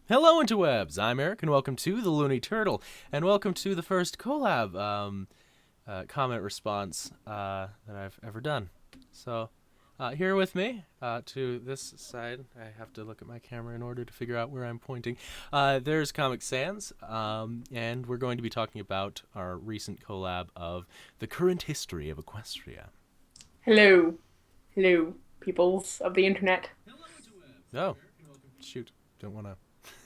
Hello, interwebs! I'm Eric, and welcome to TheLooneyTurtle, and welcome to the first collab comment response that I've ever done. So, here with me, to this side, I have to look at my camera in order to figure out where I'm pointing. There's Comic Sans, and we're going to be talking about our recent collab of the current history of Equestria. Hello. Hello, peoples of the internet. Oh, shoot. Don't want to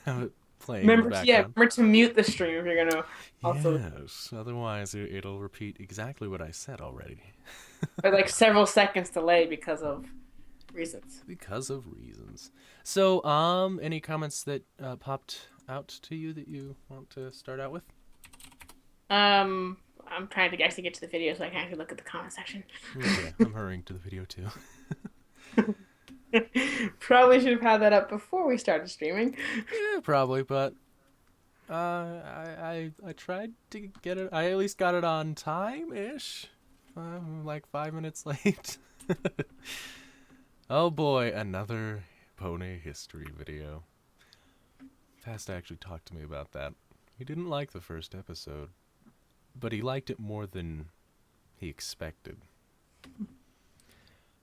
have it playing in the Remember to, yeah, background. remember to mute the stream if you're gonna also Yes, otherwise it'll repeat exactly what I said already. or like several seconds delay because of reasons. Because of reasons. So, any comments that popped out to you that you want to start out with? I'm trying to actually get to the video so I can actually look at the comment section. Okay, I'm hurrying to the video too. Probably should have had that up before we started streaming. Yeah, probably, but I tried to get it. I at least got it on time ish. I'm like 5 minutes late. Oh boy, another pony history video. Fast actually talked to me about that. He didn't like the first episode, but he liked it more than he expected.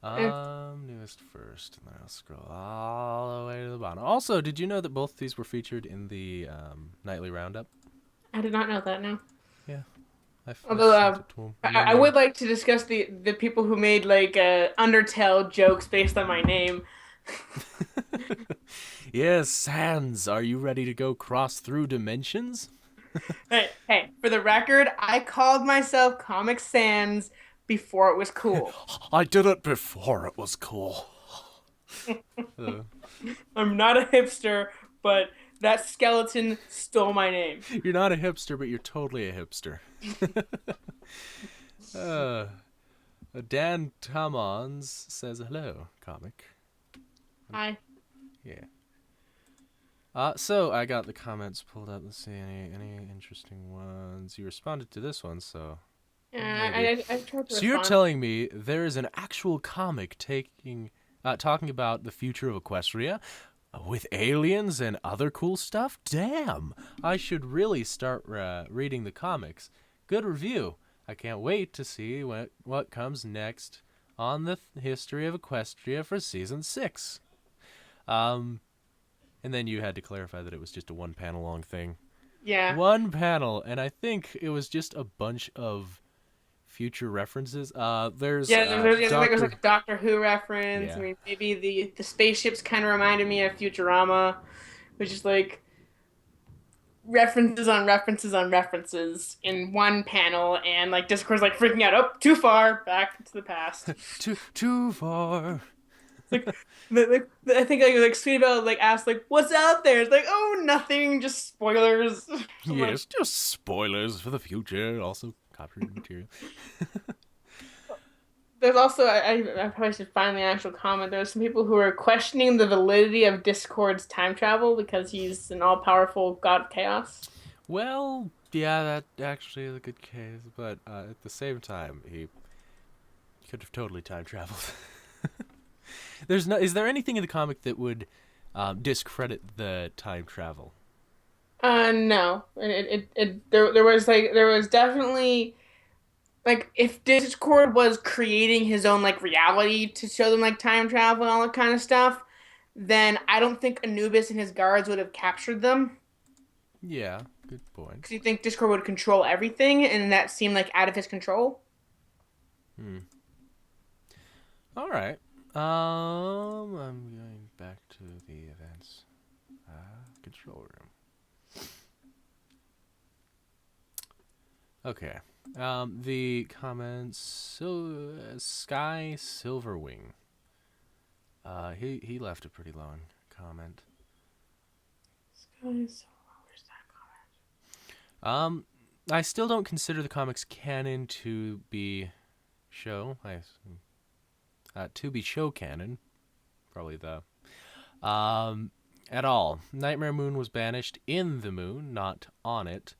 Newest first, and then I'll scroll all the way to the bottom. Also, did you know that both these were featured in the nightly roundup? I did not know that now. Yeah, I Although sent it to him. I would like to discuss the people who made like Undertale jokes based on my name. Yes, Sans, are you ready to go cross through dimensions? Hey, for the record, I called myself Comic Sans before it was cool. I did it before it was cool. Uh, I'm not a hipster, but that skeleton stole my name. you're not a hipster, but you're totally a hipster. uh, Dan Tamons says hello, comic. Hi. Yeah. So I got the comments pulled up. Let's see any interesting ones. You responded to this one, so maybe. I tried to So you're respond. telling me there is an actual comic talking about the future of Equestria with aliens and other cool stuff? Damn! I should really start reading the comics. Good review. I can't wait to see what comes next on the history of Equestria for season 6. And then you had to clarify that it was just a one panel long thing. Yeah. One panel, and I think it was just a bunch of future references. There's Yeah, there's like Doctor. a Doctor Who reference. I Yeah, mean, maybe the spaceships kind of reminded me of Futurama, which is like references on references on references in one panel, and like Discord's like freaking out. Oh, too far back to the past. too far. It's like, I think like Sweet Belle like asked like, "What's out there?" It's like, "Oh, nothing, just spoilers." I'm like, Yes, just spoilers for the future. Also, copyrighted material. there's also I probably should find the actual comment. There's some people who are questioning the validity of Discord's time travel because he's an all-powerful god of chaos. Well, yeah, that actually is a good case, but at the same time, he could have totally time traveled. There's no. Is there anything in the comic that would discredit the time travel? No, there was definitely like if Discord was creating his own like reality to show them like time travel and all that kind of stuff, then I don't think Anubis and his guards would have captured them. Yeah, good point. Because you think Discord would control everything, and that seemed like out of his control. Hmm. All right. I'm going back to the events control room. Okay. The comments. Sky Silverwing. He left a pretty long comment. Where's Um, I still don't consider the comics canon to be to be show canon. Probably the at all. Nightmare Moon was banished in the moon, not on it.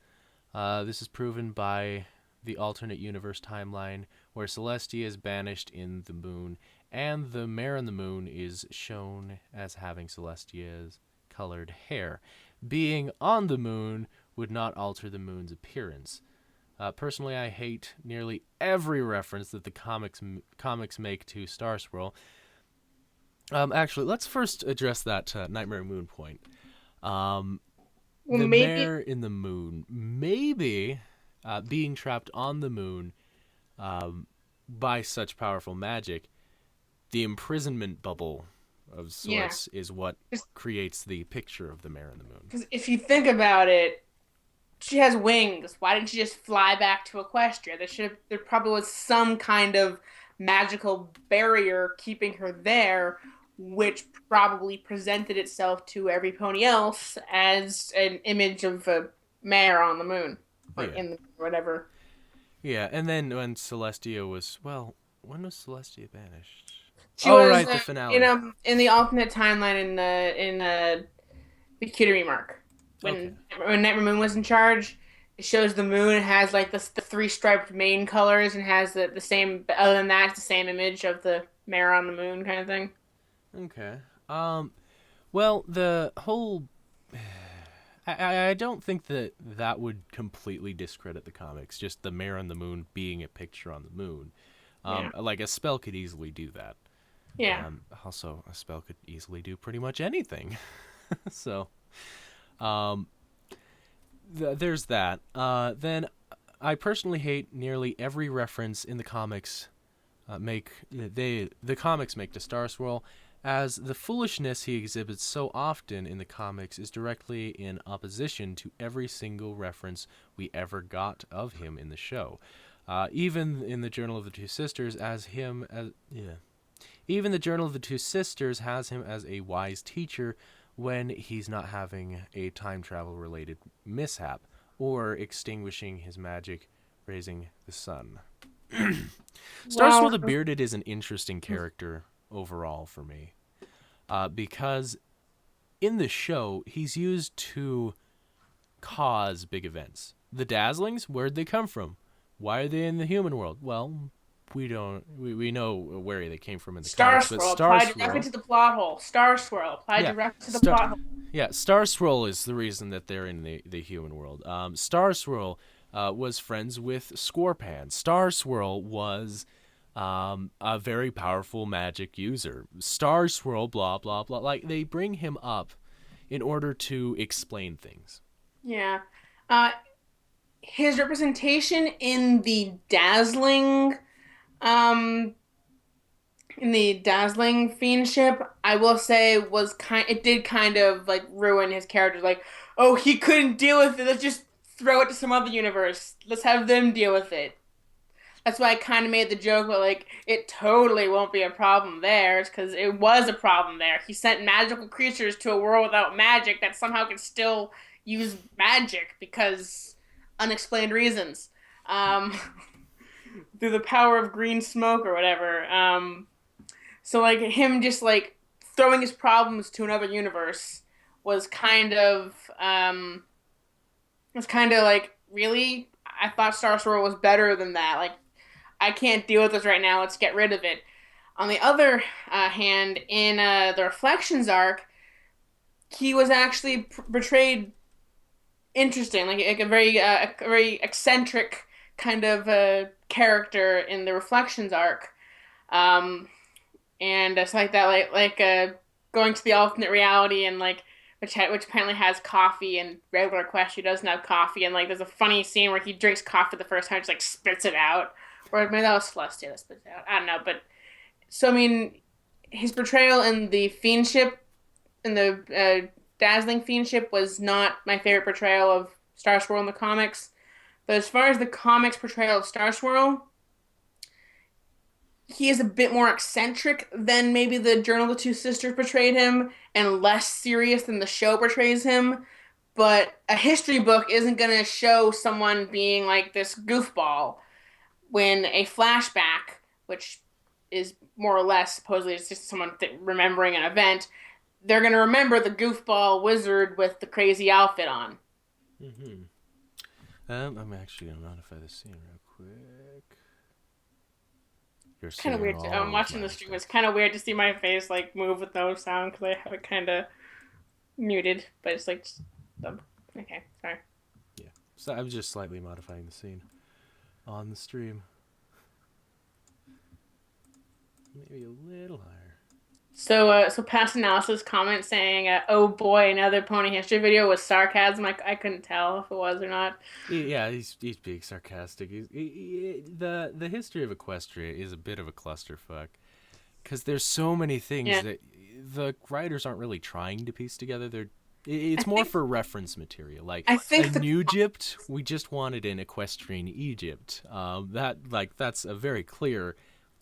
This is proven by the alternate universe timeline where Celestia is banished in the moon, and the mare in the moon is shown as having Celestia's colored hair. being on the moon would not alter the moon's appearance. Personally, I hate nearly every reference that the comics make to Star Swirl. Actually, let's first address that Nightmare Moon point. Well, The maybe. mare in the moon, maybe being trapped on the moon by such powerful magic, the imprisonment bubble of Yeah. sorts is what creates the picture of the mare in the moon. Because if you think about it, she has wings. Why didn't she just fly back to Equestria? There probably was some kind of magical barrier keeping her there, which probably presented itself to every pony else as an image of a mare on the moon or Yeah. in the whatever. Yeah, and then when Celestia was, well, when was Celestia banished? She Oh, was right, the in finale. the alternate timeline the Cutie Mark Okay. when Nightmare Moon was in charge. It shows the moon. It has like the three striped main colors and has the same. Other than that, it's the same image of the mare on the moon kind of thing. Okay. Well, the whole I don't think that that would completely discredit the comics. Just the mare on the moon being a picture on the moon. Yeah, Like a spell could easily do that. yeah. Also, a spell could easily do pretty much anything. So, um, there's that. Then, I personally hate nearly every reference in the comics. The comics make to Star Swirl, as the foolishness he exhibits so often in the comics is directly in opposition to every single reference we ever got of him in the show. Even in the Journal of the Two Sisters, even the Journal of the Two Sisters has him as a wise teacher when he's not having a time travel related mishap or extinguishing his magic raising the sun. Star Swirl Well, the Bearded is an interesting character overall for me because in the show he's used to cause big events. The Dazzlings, where'd they come from? Why are they in the human world? Well, we know where they came from in the Star comics, but Swirl Star applied directly Swirl, to the plot hole. Star Swirl applied yeah, directly to the Star plot hole. yeah, Star Swirl is the reason that they're in the human world. Star Swirl was friends with Scorpan. Star Swirl was a very powerful magic user. Star Swirl, blah blah blah. Like they bring him up in order to explain things. Yeah. Uh, his representation um, in the dazzling fiendship, I will say it did kind of like ruin his character. Like, oh, he couldn't deal with it. Let's just throw it to some other universe. Let's have them deal with it. That's why I kind of made the joke, but like, it totally won't be a problem there, because it was a problem there. He sent magical creatures to a world without magic that somehow can still use magic because unexplained reasons. Um, through the power of green smoke or whatever. So like him just like throwing his problems to another universe was kind of like really. I thought Star Swirl was better than that. Like I can't deal with this right now. Let's get rid of it. On the other hand, in the Reflections arc, he was actually portrayed interesting, like a very eccentric kind of character in the Reflections arc. Um, and it's like that, going to the alternate reality and like which apparently has coffee and regular Equestria doesn't have coffee, and like there's a funny scene where he drinks coffee the first time, just like spits it out, or maybe that was Celestia that spits it out. I don't know, but so I mean, his portrayal in the Fiendship, in the Dazzling Fiendship, was not my favorite portrayal of Star Swirl in the comics. But as far as the comics portrayal of Star Swirl, he is a bit more eccentric than maybe the Journal of the Two Sisters portrayed him, and less serious than the show portrays him. But a history book isn't going to show someone being like this goofball when a flashback, which is more or less supposedly it's just someone remembering an event, they're going to remember the goofball wizard with the crazy outfit on. Mm-hmm. I'm actually gonna modify the scene real quick. You're Kind of seeing weird. I'm all of watching my the stream. It's effects. kind of weird to see my face like move with no sound because I have it kind of muted. But it's like Okay, sorry. Yeah. So I was just slightly modifying the scene on the stream. Maybe a little higher. So past analysis comment saying, "Oh boy, another pony history video" was sarcasm. I couldn't tell if it was or not. Yeah, he's being sarcastic. The history of Equestria is a bit of a clusterfuck because there's so many things Yeah, that the writers aren't really trying to piece together. I It's more think for reference material. Like I a think the New Egypt, we just wanted an Equestrian Egypt. That's a very clear.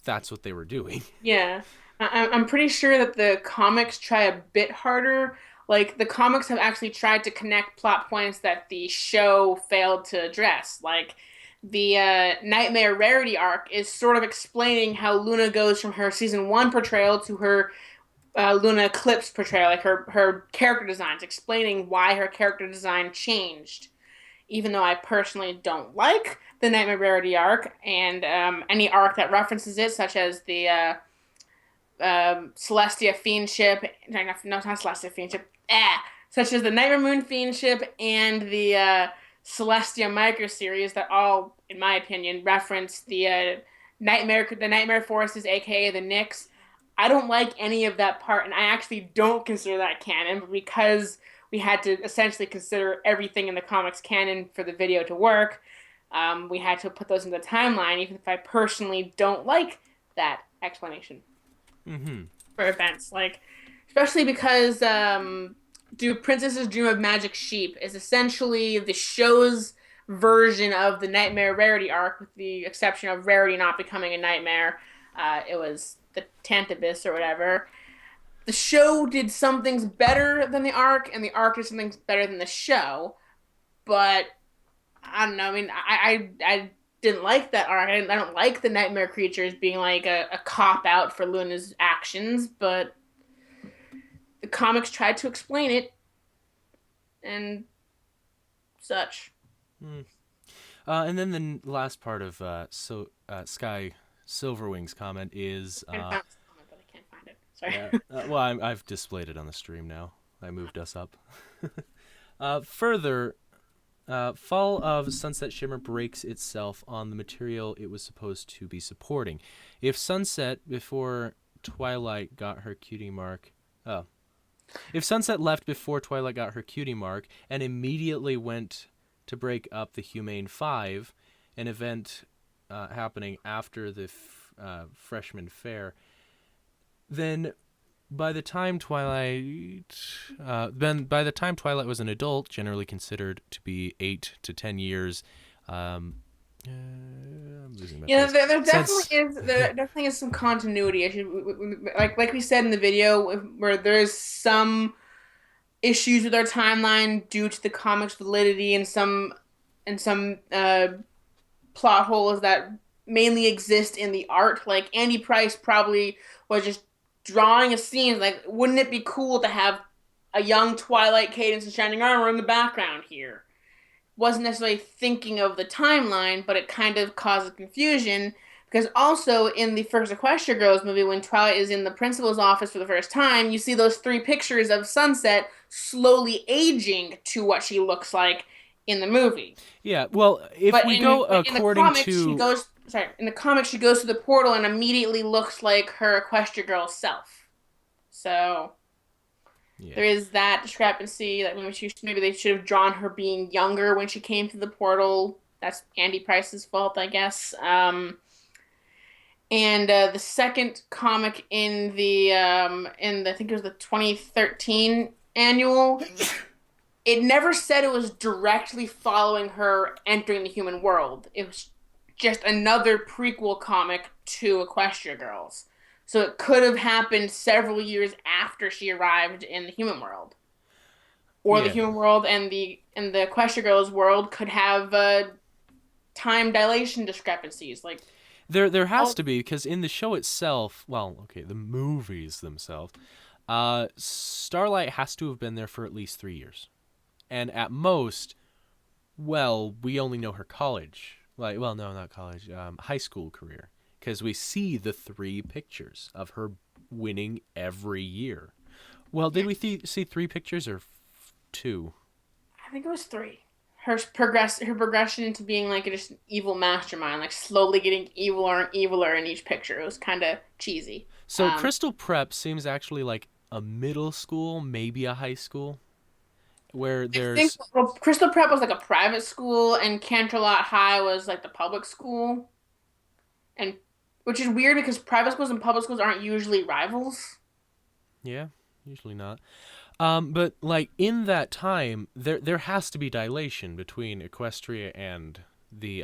That's what they were doing. Yeah, I'm pretty sure that the comics try a bit harder. Like the comics have actually tried to connect plot points that the show failed to address. Like the Nightmare Rarity arc is sort of explaining how Luna goes from her season one portrayal to her Luna Eclipse portrayal, like her character designs, explaining why her character design changed. Even though I personally don't like the Nightmare Rarity arc and any arc that references it, such as the Celestia Fiendship, no, not Celestia Fiendship, such as the Nightmare Moon Fiendship and the Celestia Micro series that all, in my opinion, reference the Nightmare Forces, aka the Nyx. I don't like any of that part, and I actually don't consider that canon, but because we had to essentially consider everything in the comics canon for the video to work, we had to put those in the timeline, even if I personally don't like that explanation Mm-hmm. for events. Like, especially because Do Princesses Dream of Magic Sheep is essentially the show's version of the Nightmare Rarity arc, with the exception of Rarity not becoming a nightmare. It was the Tantabus or whatever. The show did some things better than the arc, and the arc did some things better than the show. But I don't know. I mean, I didn't like that arc. I don't like the nightmare creatures being like a cop out for Luna's actions, but the comics tried to explain it and such. Mm. And then the last part of Sky Silverwing's comment is I found this comment, but I can't find it. yeah. Sorry. Well, I've displayed it on the stream now. I moved us up. Further, Fall of Sunset Shimmer breaks itself on the material it was supposed to be supporting. If Sunset before Twilight got her cutie mark, oh, if Sunset left before Twilight got her cutie mark and immediately went to break up the Humane Five, an event happening after the freshman fair, then by the time Twilight was an adult, generally considered to be 8 to 10 years. I'm losing my Yeah, place. there definitely is some continuity issues. Like we said in the video, where there's some issues with our timeline due to the comics validity and some plot holes that mainly exist in the art. Like Andy Price probably was just drawing a scene. Like, wouldn't it be cool to have a young Twilight Cadence and Shining Armor in the background here? Wasn't necessarily thinking of the timeline, but it kind of causes confusion because also in the first Equestria Girls movie, when Twilight is in the principal's office for the first time, you see those three pictures of Sunset slowly aging to what she looks like in the movie. Yeah, well, if But we go in the according comics, she to goes. Sorry, in the comics, she goes to the portal and immediately looks like her Equestria Girl self. So yeah, there is that discrepancy. That maybe they should have drawn her being younger when she came through the portal. That's Andy Price's fault, I guess. And the second comic in I think it was the 2013 annual, it never said it was directly following her entering the human world. It was just another prequel comic to Equestria Girls. So it could have happened several years after she arrived in the human world. Or the yeah. human world and the Equestria Girls world could have time dilation discrepancies. Like, There has oh, to be, because in the show itself, well, okay, the movies themselves, Starlight has to have been there for at least 3 years, and at most, well, we only know her college, like, well, no, not college, high school career, because we see the 3 pictures of her winning every year. Well, did we see 3 pictures or 2? I think it was three. Her progression into being like just an evil mastermind, like slowly getting eviler and eviler in each picture. It was kind of cheesy. So Crystal Prep seems actually like a middle school, maybe a high school, where I think there's well, Crystal Prep was like a private school, and Canterlot High was like the public school, and which is weird because private schools and public schools aren't usually rivals. yeah, usually not. But like in that time, there has to be dilation between Equestria and the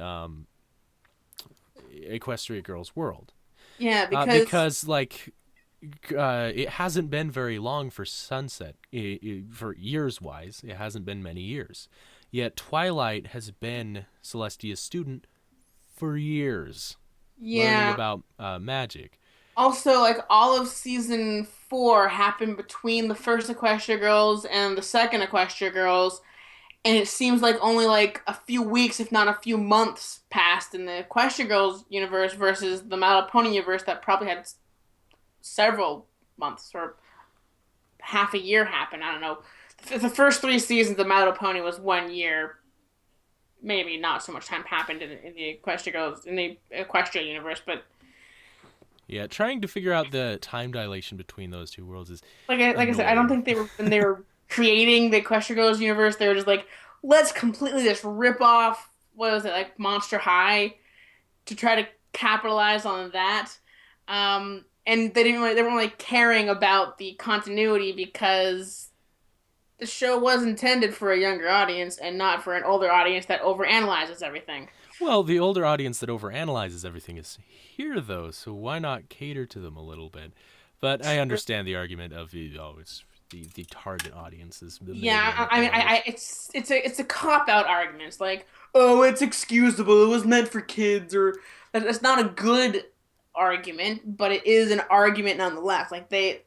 Equestria Girls World, Yeah, because because like it hasn't been very long for Sunset. For years wise, it hasn't been many years. Yet Twilight has been Celestia's student for years, learning yeah. about magic. Also, like all of season four happened between the first Equestria Girls and the second Equestria Girls, and it seems like only like a few weeks, if not a few months, passed in the Equestria Girls universe versus the My Little Pony universe that probably had several months or half a year happen. I don't know. The first three seasons of My Little Pony was 1 year. Maybe not so much time happened in the Equestria Girls in the Equestria universe, but Yeah, trying to figure out the time dilation between those two worlds is like I said, I don't annoying. think they were when they were creating the Equestria Girls universe, they were just like, let's completely just rip off what was it like Monster High to try to capitalize on that. And they weren't really caring about the continuity because the show was intended for a younger audience and not for an older audience that overanalyzes everything. Well, the older audience that overanalyzes everything is here, though, so why not cater to them a little bit? But I understand the argument of, oh, it's the target audience is the Yeah, million I dollars. it's a cop out argument. It's like, oh, it's excusable. It was meant for kids, or that's not a good argument, but it is an argument nonetheless. They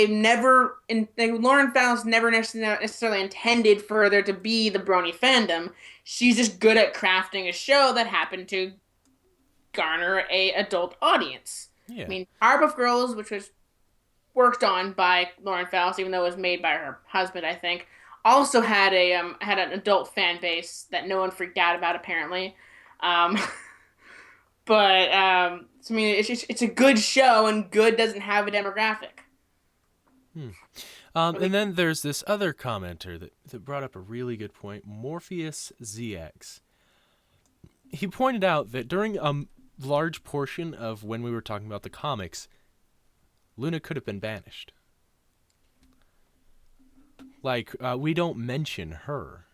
never like Lauren Faust never necessarily intended for there to be the Brony fandom. She's just good at crafting a show that happened to garner a adult audience. I Yeah. mean, Powerpuff Girls, which was worked on by Lauren Faust, even though it was made by her husband, I think, also had an adult fan base that no one freaked out about apparently. Um, but I mean, it's a good show, and good doesn't have a demographic. Hmm. At And least, then there's this other commenter that brought up a really good point, Morpheus ZX. He pointed out that during a large portion of when we were talking about the comics, Luna could have been banished. Like, we don't mention her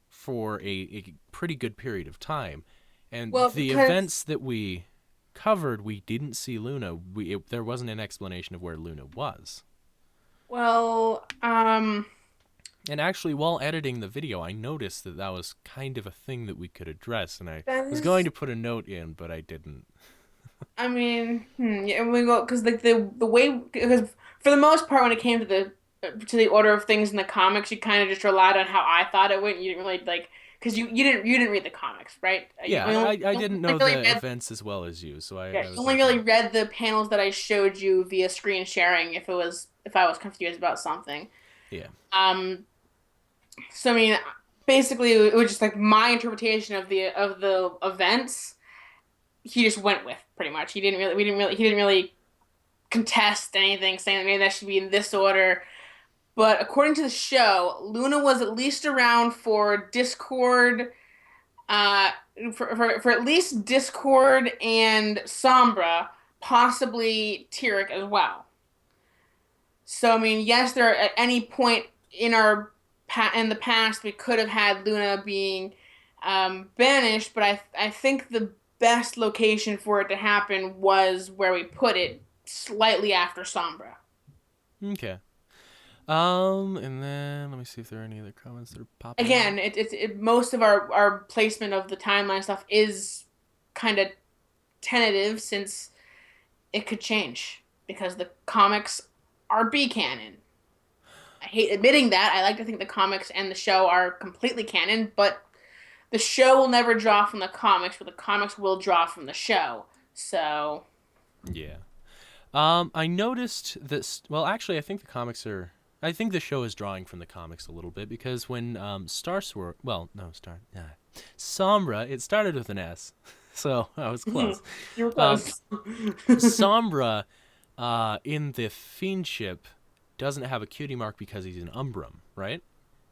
for a pretty good period of time. And well, the because events that we covered, we didn't see Luna. There wasn't an explanation of where Luna was. well, And actually, while editing the video, I noticed that that was kind of a thing that we could address. And I that was going is, to put a note in, but I didn't. I mean, yeah, we go because like the way because for the most part when it came to the order of things in the comics, you kind of just relied on how I thought it went. You didn't really like because you didn't read the comics, right? Yeah, I You didn't only know really the read events as well as you, so yeah, I you was only really looking. read the panels that I showed you via screen sharing if I was confused about something. Yeah. Um, so I mean, basically it was just like my interpretation of the events. He just went with pretty much. He didn't really contest anything, saying that maybe that should be in this order. But according to the show, Luna was at least around for Discord, uh, for at least Discord and Sombra, possibly Tyrek as well. So I mean, yes, there at any point in our in the past we could have had Luna being banished, but I think the best location for it to happen was where we put it, slightly after Sombra. Okay. And then let me see if there are any other comments that are popping up. Again, most of our placement of the timeline stuff is kind of tentative since it could change because the comics are B canon. I hate admitting that. I like to think the comics and the show are completely canon, but the show will never draw from the comics, but the comics will draw from the show. Yeah. I noticed this. Well, actually, I think the comics are I think the show is drawing from the comics a little bit because when Star Sword, well, no, Sombra, it started with an S, so I was close. You were Um, close. Sombra, in the Fiendship, doesn't have a cutie mark because he's an Umbrum, right?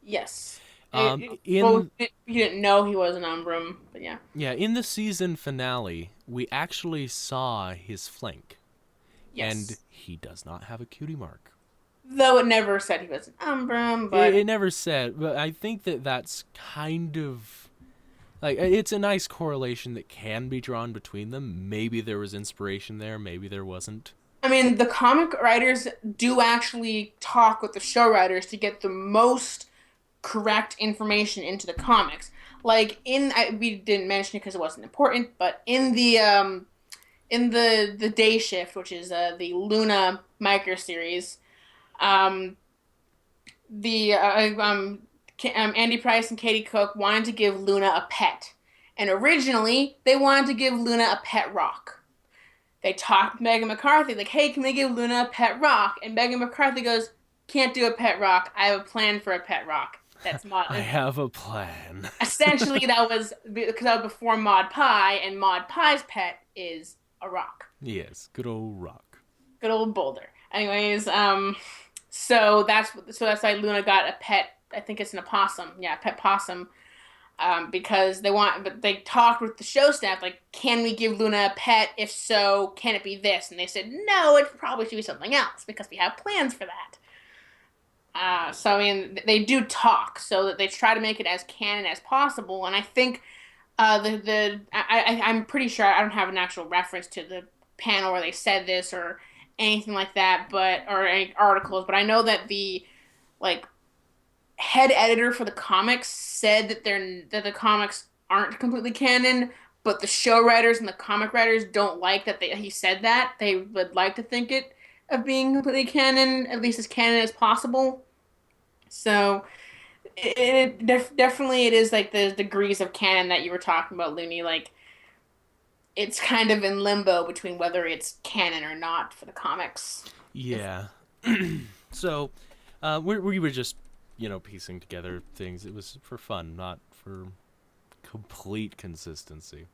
Yes. Well, In we didn't know he was an Umbrum, but yeah. Yeah, in the season finale, we actually saw his flank, and Yes. he does not have a cutie mark. Though it never said he was an Umbrum, It but never said, but I think that that's kind of like it's a nice correlation that can be drawn between them. Maybe there was inspiration there, maybe there wasn't. I mean, the comic writers do actually talk with the show writers to get the most correct information into the comics. Like we didn't mention it because it wasn't important, but in the day shift, which is the Luna micro series, um, the Andy Price and Katie Cook wanted to give Luna a pet, and originally they wanted to give Luna a pet rock. They talked to Megan McCarthy, like, "Hey, can we give Luna a pet rock?" And Megan McCarthy goes, "Can't do a pet rock. I have a plan for a pet rock." That's I mod. have a plan. Essentially, that was because that was before Mod Pie, and Mod Pie's pet is a rock. Yes, good old rock. Good old Boulder. Anyways, so that's why Luna got a pet. I think it's an opossum. Yeah, pet possum. Because but they talked with the show staff, like, can we give Luna a pet? If so, can it be this? And they said, no, it probably should be something else because we have plans for that. So I mean, they do talk so that they try to make it as canon as possible. And I think I'm pretty sure I don't have an actual reference to the panel where they said this or anything like that, but or any articles. But I know that the like head editor for the comics said that the comics aren't completely canon, but the show writers and the comic writers don't like that he said that. They would like to think it of being completely canon, at least as canon as possible. So definitely it is like the degrees of canon that you were talking about, Looney. Like it's kind of in limbo between whether it's canon or not for the comics. If Yeah. So, we were just, piecing together things. It was for fun, not for complete consistency.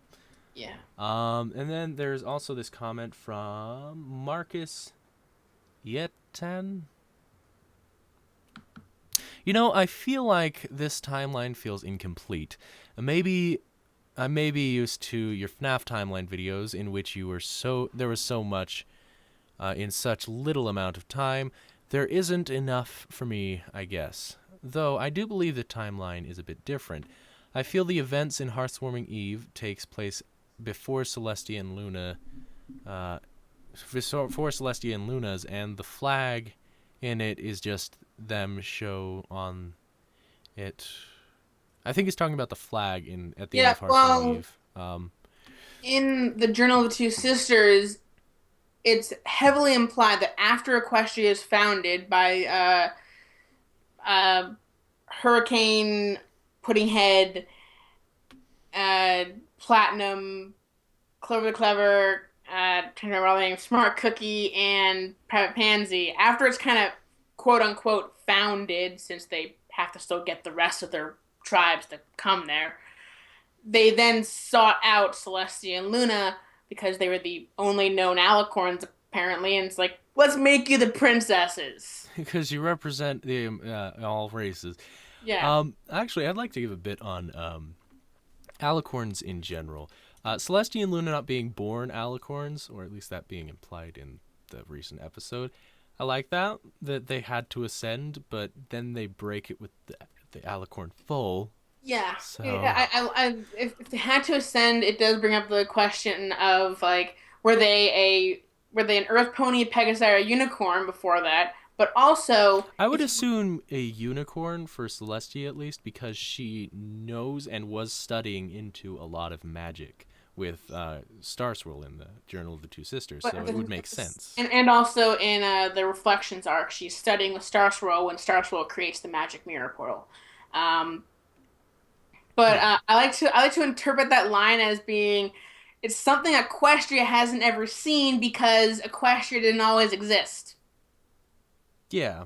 yeah. And then there's also this comment from Marcus Yetan. I feel like this timeline feels incomplete. Maybe I may be used to your FNAF timeline videos in which there was so much in such little amount of time. There isn't enough for me, I guess. Though I do believe the timeline is a bit different. I feel the events in Hearthwarming Eve takes place before Celestia and Luna, before Celestia and Luna's, and the flag in it is just them show on it. I think he's talking about the flag at the end Yeah, of Hearthwarming well, Eve. in the Journal of the Two Sisters, it's heavily implied that after Equestria is founded by Hurricane, Pudding Head, uh, Platinum, Clover the Clever, trying to remember all the names, Smart Cookie, and Private Pansy, after it's kind of quote unquote founded, since they have to still get the rest of their tribes to come there, they then sought out Celestia and Luna because they were the only known alicorns apparently, and it's like, let's make you the princesses. Because you represent the all races. Yeah. Actually, I'd like to give a bit on alicorns in general. Celestia and Luna not being born alicorns, or at least that being implied in the recent episode. I like that they had to ascend, but then they break it with the alicorn full. Yeah. So If they had to ascend, it does bring up the question of like, were they an Earth pony, a Pegasi, or a unicorn before that? But also, I would if assume a unicorn for Celestia at least, because she knows and was studying into a lot of magic with Star Swirl in the Journal of the Two Sisters, so it would make sense. and also in the Reflections arc, she's studying with Star Swirl when Star Swirl creates the magic mirror portal. Um, but Yeah. I like to interpret that line as being it's something Equestria hasn't ever seen because Equestria didn't always exist. Yeah.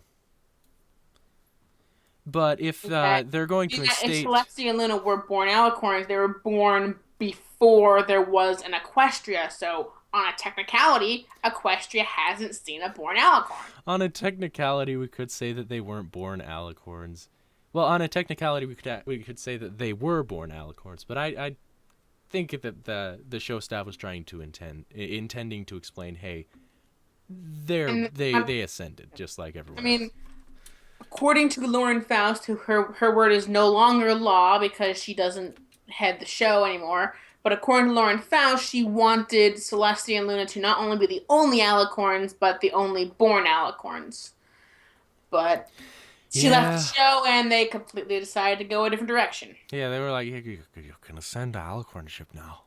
But if That they're going to if instate, Celestia and Luna were born alicorns, they were born before there was an Equestria. So on a technicality, Equestria hasn't seen a born alicorn. on a technicality, we could say that they weren't born alicorns. Well, on a technicality, we could say that they were born alicorns. But I think that the show staff was trying to intending to explain, hey, And they ascended just like I everyone mean, else. according to Lauren Faust, who her word is no longer law because she doesn't head the show anymore. But according to Lauren Faust, she wanted Celestia and Luna to not only be the only alicorns, but the only born alicorns. But she left the Yeah, show and they completely decided to go a different direction. yeah, they were like, you can ascend to alicorn ship now.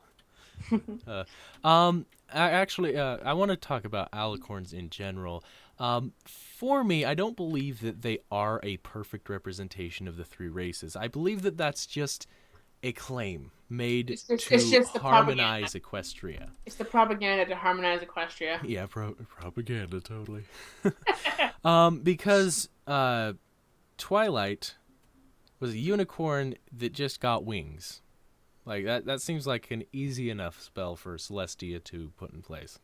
I want to talk about alicorns in general. For me, I don't believe that they are a perfect representation of the three races. I believe that that's just a claim made It's to just the propaganda. harmonize Equestria. It's the propaganda to harmonize Equestria. Yeah, propaganda, totally. Because Twilight was a unicorn that just got wings. Like that seems like an easy enough spell for Celestia to put in place.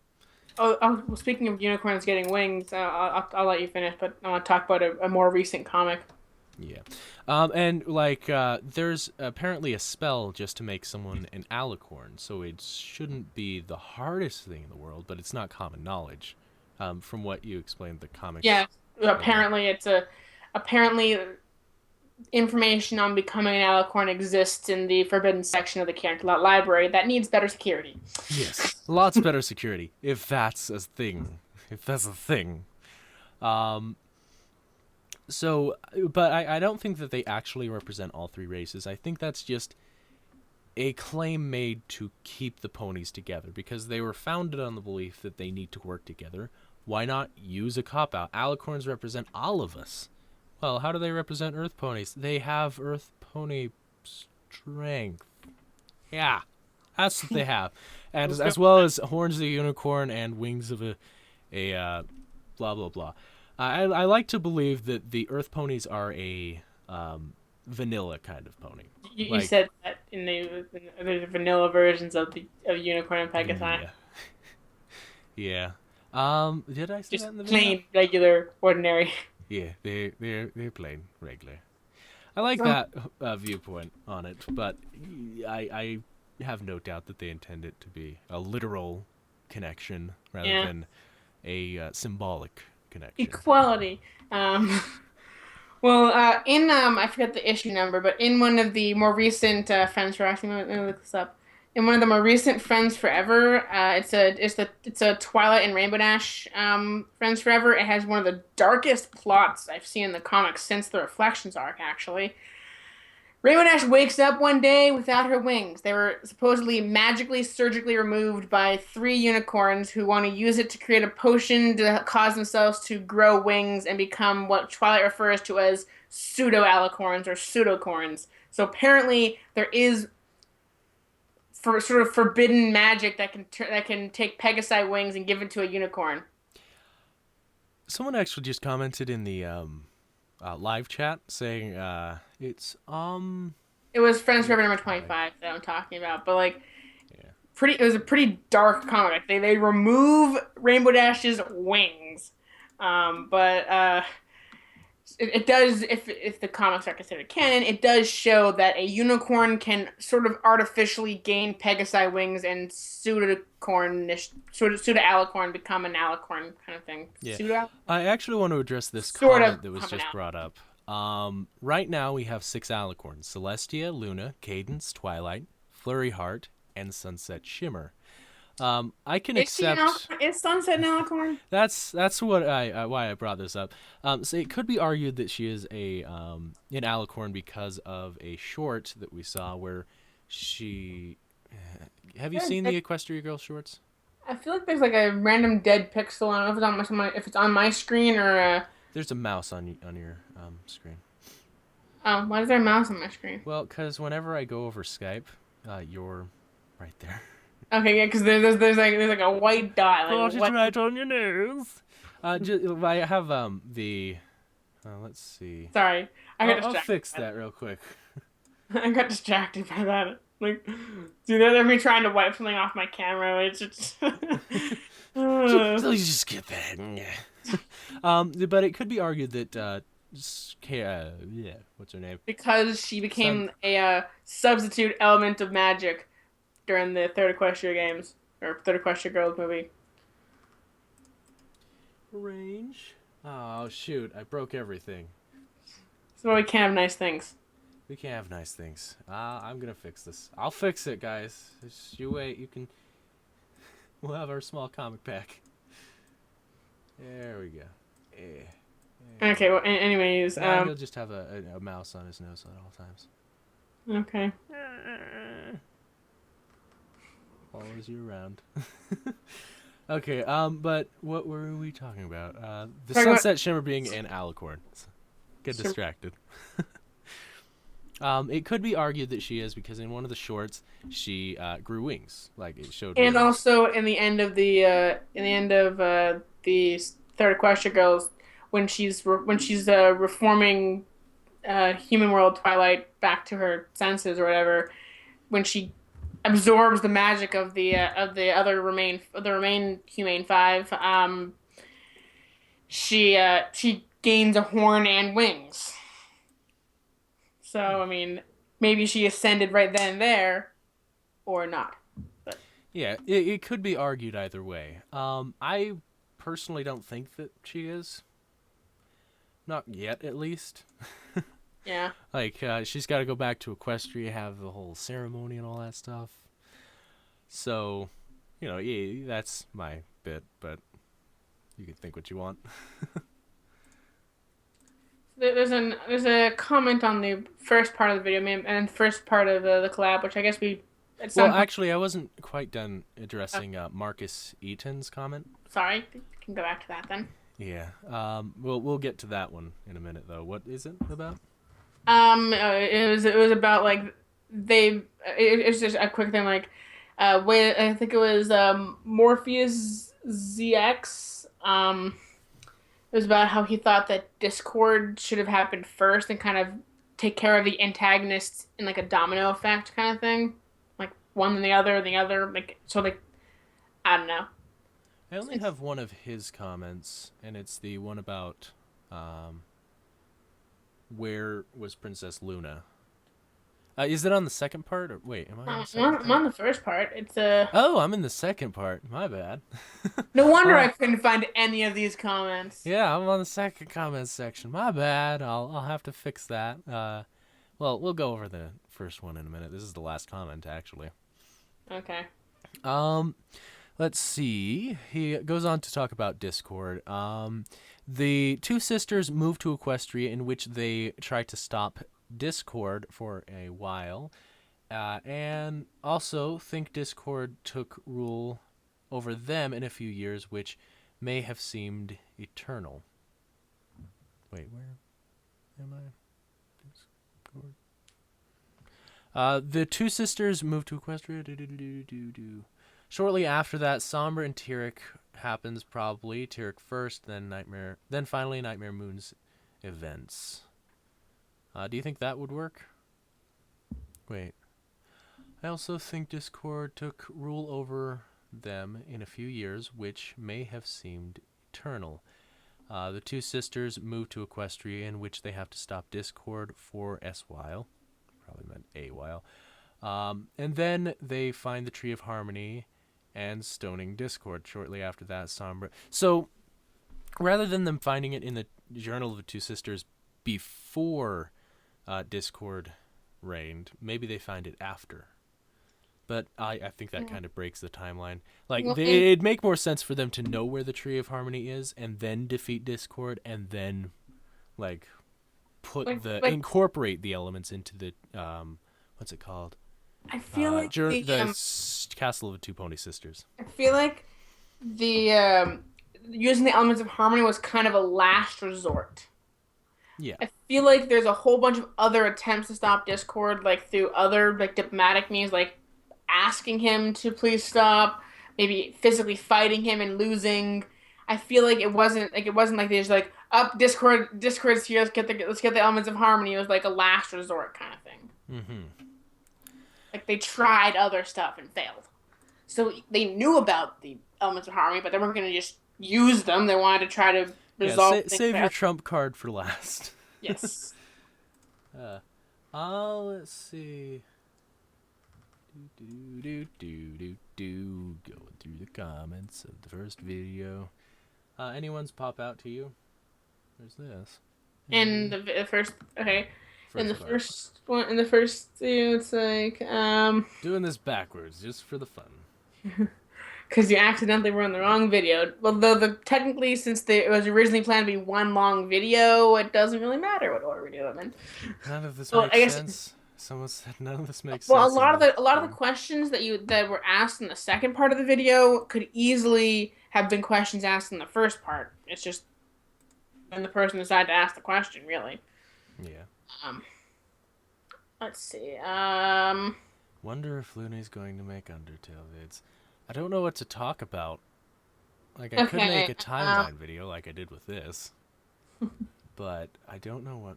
Well, speaking of unicorns getting wings, I'll let you finish, but I want to talk about a more recent comic. Yeah. And like there's apparently a spell just to make someone an alicorn, so it shouldn't be the hardest thing in the world, but it's not common knowledge. From what you explained, the comics. Yeah, apparently information on becoming an alicorn exists in the forbidden section of the character lot library that needs better security. Yes, lots better security if that's a thing. If that's a thing. Um, so, but I don't think that they actually represent all three races. I think that's just a claim made to keep the ponies together because they were founded on the belief that they need to work together. Why not use a cop out? Alicorns represent all of us. Well, how do they represent Earth ponies? They have Earth pony strength. Yeah, that's what they have, and as well as horns of the unicorn and wings of a blah blah blah. I like to believe that the Earth ponies are a vanilla kind of pony. You Like, said that in the vanilla versions of Unicorn and Pegasi. yeah, yeah. Did I say Just that in the video? plain, regular, ordinary. Yeah, they're plain regular. I like So, that viewpoint on it, but I have no doubt that they intend it to be a literal connection rather yeah, than a symbolic connection. equality. Um, in I forget the issue number, but in one of the more recent Friends for actually let me look this up. In one of the more recent Friends Forever, it's a Twilight and Rainbow Dash Friends Forever. It has one of the darkest plots I've seen in the comics since the Reflections arc, actually. Rainbow Dash wakes up one day without her wings. They were supposedly magically, surgically removed by three unicorns who want to use it to create a potion to cause themselves to grow wings and become what Twilight refers to as pseudo-alicorns or pseudocorns. So apparently there is for sort of forbidden magic that can take Pegasi wings and give it to a unicorn. Someone actually just commented in the live chat saying It was Friends Forever number like 25 that I'm talking about, but like yeah. it was a pretty dark comic. They remove Rainbow Dash's wings. But it does if the comics are considered canon, it does show that a unicorn can sort of artificially gain Pegasi wings and pseudo alicorn become an alicorn kind of thing. Yeah. Pseudo I actually want to address this sort of comment that was become an just brought up. Right now we have 6 alicorns: Celestia, Luna, Cadence, Twilight, Flurry Heart, and Sunset Shimmer. I can accept. Is Sunset an alicorn? That's what why I brought this up. So it could be argued that she is an alicorn because of a short that we saw where she. Have you seen the Equestria Girl shorts? I feel like there's like a random dead pixel. I don't know if it's on my screen or There's a mouse on your screen. oh, why is there a mouse on my screen? Well, because whenever I go over Skype, you're right there. Okay, yeah, because there's like a white dot. Like, It's what? right on your nose. I have Let's see. Sorry, I got I'll distracted fix by that real quick. that. I got distracted by that. Like, dude, they're me trying to wipe something off my camera. It's just. Please just get that. But it could be argued that yeah, what's her name? Because she Sun became a substitute element of magic during the Third Equestria games or Third Equestria Girls movie. range. Oh shoot! I broke everything. So we can't have nice things. We can't have nice things. I'm gonna fix this. I'll fix it, guys. Just you wait. You can. We'll have our small comic pack. There we go. Eh. Okay. Well, anyways, Now he'll just have a mouse on his nose at all times. okay. Follows you around. Okay. But what were we talking about? The Talking about sunset shimmer being an alicorn. Get distracted. It could be argued that she is because in one of the shorts she grew wings, like it showed. and wings. also in the end of the Third Equestria Girls, when she's reforming Human World Twilight back to her senses or whatever, when she absorbs the magic of the other remain Humane Five, she gains a horn and wings. So I mean, maybe she ascended right then and there, or not. But Yeah, it could be argued either way. I personally don't think that she is. Not yet, at least. yeah. Like, she's got to go back to Equestria, have the whole ceremony and all that stuff. So, yeah, that's my bit, but you can think what you want. There's a comment on the first part of the video and first part of the collab, which I guess we at some Well, point. actually, I wasn't quite done addressing Marcus Eaton's comment. Sorry, we can go back to that then. Yeah. We'll get to that one in a minute, though. What is it about? It was about like it's just a quick thing like I think it was Morpheus ZX. It was about how he thought that Discord should have happened first and kind of take care of the antagonists in like a domino effect kind of thing, like one and the other, like so like I don't know. I only have one of his comments, and it's the one about where was Princess Luna. Is it on the second part? Or wait, am I on the second I'm on the first part. It's Oh, I'm in the second part. My bad. no wonder Uh, I couldn't find any of these comments. yeah, I'm on the second comment section. My bad. I'll have to fix that. Well, we'll go over the first one in a minute. This is the last comment, actually. Okay. Um, let's see. He goes on to talk about Discord. The two sisters move to Equestria, in which they try to stop Discord for a while, and also think Discord took rule over them in a few years, which may have seemed eternal. Wait, where am I? Discord. The two sisters move to Equestria. Shortly after that, Sombra and Tyrek happens, probably. Tyrek first, then finally Nightmare Moon's events. Do you think that would work? Wait. I also think Discord took rule over them in a few years, which may have seemed eternal. The two sisters move to Equestria, in which they have to stop Discord for S while. Probably meant a while. And then they find the Tree of Harmony and stoning Discord. Shortly after that, Sombra. So, rather than them finding it in the Journal of the Two Sisters before Discord reigned, maybe they find it after. But I think that kind of breaks the timeline. Like, Well, it'd make more sense for them to know where the Tree of Harmony is and then defeat Discord and then, like, incorporate the elements into the, what's it called? I feel like Castle of the Two Pony Sisters. I feel like the using the elements of harmony was kind of a last resort. Yeah. I feel like there's a whole bunch of other attempts to stop Discord, like through other like diplomatic means, like asking him to please stop, maybe physically fighting him and losing. I feel like it wasn't like they just like, up Discord's here. Let's get the elements of harmony. It was like a last resort kind of thing. Mm-hmm. Like they tried other stuff and failed. So they knew about the elements of harmony, but they weren't going to just use them. They wanted to try to Yeah, resolve things save your fast. trump card for last. Yes. uh, let's see. Going through the comments of the first video. Anyone's pop out to you? There's this. And the first, okay. In the First part. first one, in the first two, it's like, Doing this backwards just for the fun. because you accidentally were in the wrong video. Well, though technically, since it was originally planned to be one long video, it doesn't really matter what order we do them in. None of this Well, I makes guess. sense. Someone said none of this makes Well, sense. a lot of the questions that were asked in the second part of the video could easily have been questions asked in the first part. It's just when the person decided to ask the question, really. Yeah. Um, let's see. Wonder if Looney's going to make Undertale vids. I don't know what to talk about. Like, I could Okay. make a timeline video like I did with this. But I don't know what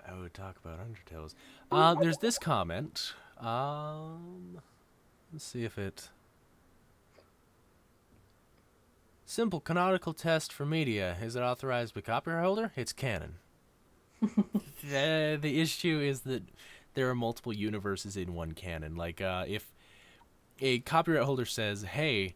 I would talk about Undertales. There's this comment. Let's see if it... Simple canonical test for media. Is it authorized by copyright holder? It's canon. The issue is that there are multiple universes in one canon. Like, if a copyright holder says, hey,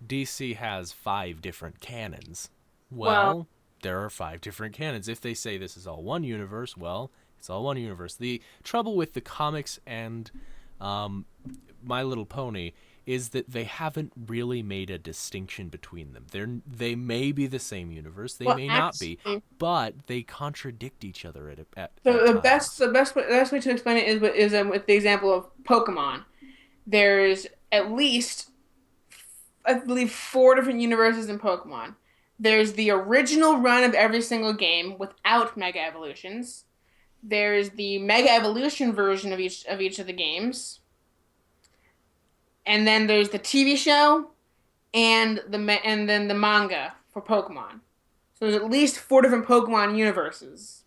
DC has 5 different canons, well, there are 5 different canons. If they say this is all one universe, well, it's all one universe. The trouble with the comics and My Little Pony is that they haven't really made a distinction between them. They may be the same universe, they may not be, but they contradict each other at times. The best way to explain it is with the example of Pokemon. There's at least, I believe, 4 different universes in Pokemon. There's the original run of every single game without Mega Evolutions. There's the Mega Evolution version of each of the games. And then there's the TV show and then the manga for Pokemon. So there's at least 4 different Pokemon universes.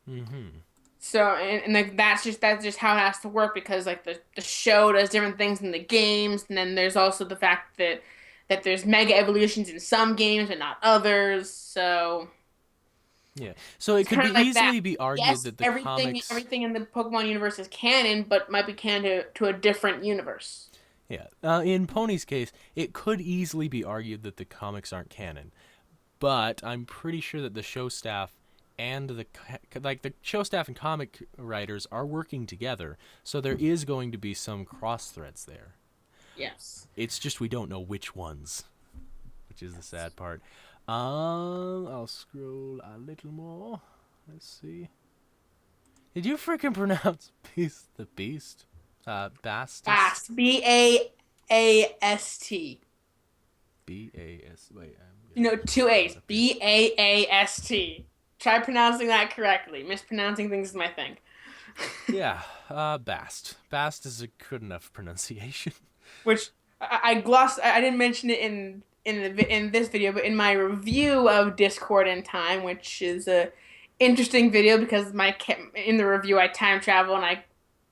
Mm-hmm. So and like that's just how it has to work because like the show does different things in the games, and then there's also the fact that there's mega evolutions in some games but not others. So yeah, so it could be like easily be argued yes, that the comics, everything in the Pokemon universe is canon, but might be canon to a different universe. yeah, in Pony's case, it could easily be argued that the comics aren't canon, but I'm pretty sure that the show staff and the show staff and comic writers are working together, so there is going to be some cross threads there. Yes. It's just we don't know which ones, which is the sad part. I'll scroll a little more. Let's see. Did you freaking pronounce Beast the Beast? Bast. Bast. Baast. B-A-S. Wait. You know, 2 A's. Baast. Try pronouncing that correctly. Mispronouncing things is my thing. Yeah, Bast. Bast is a good enough pronunciation. Which I glossed. I didn't mention it in this video, but in my review of Discord in Time, which is a interesting video because in the review I time travel and I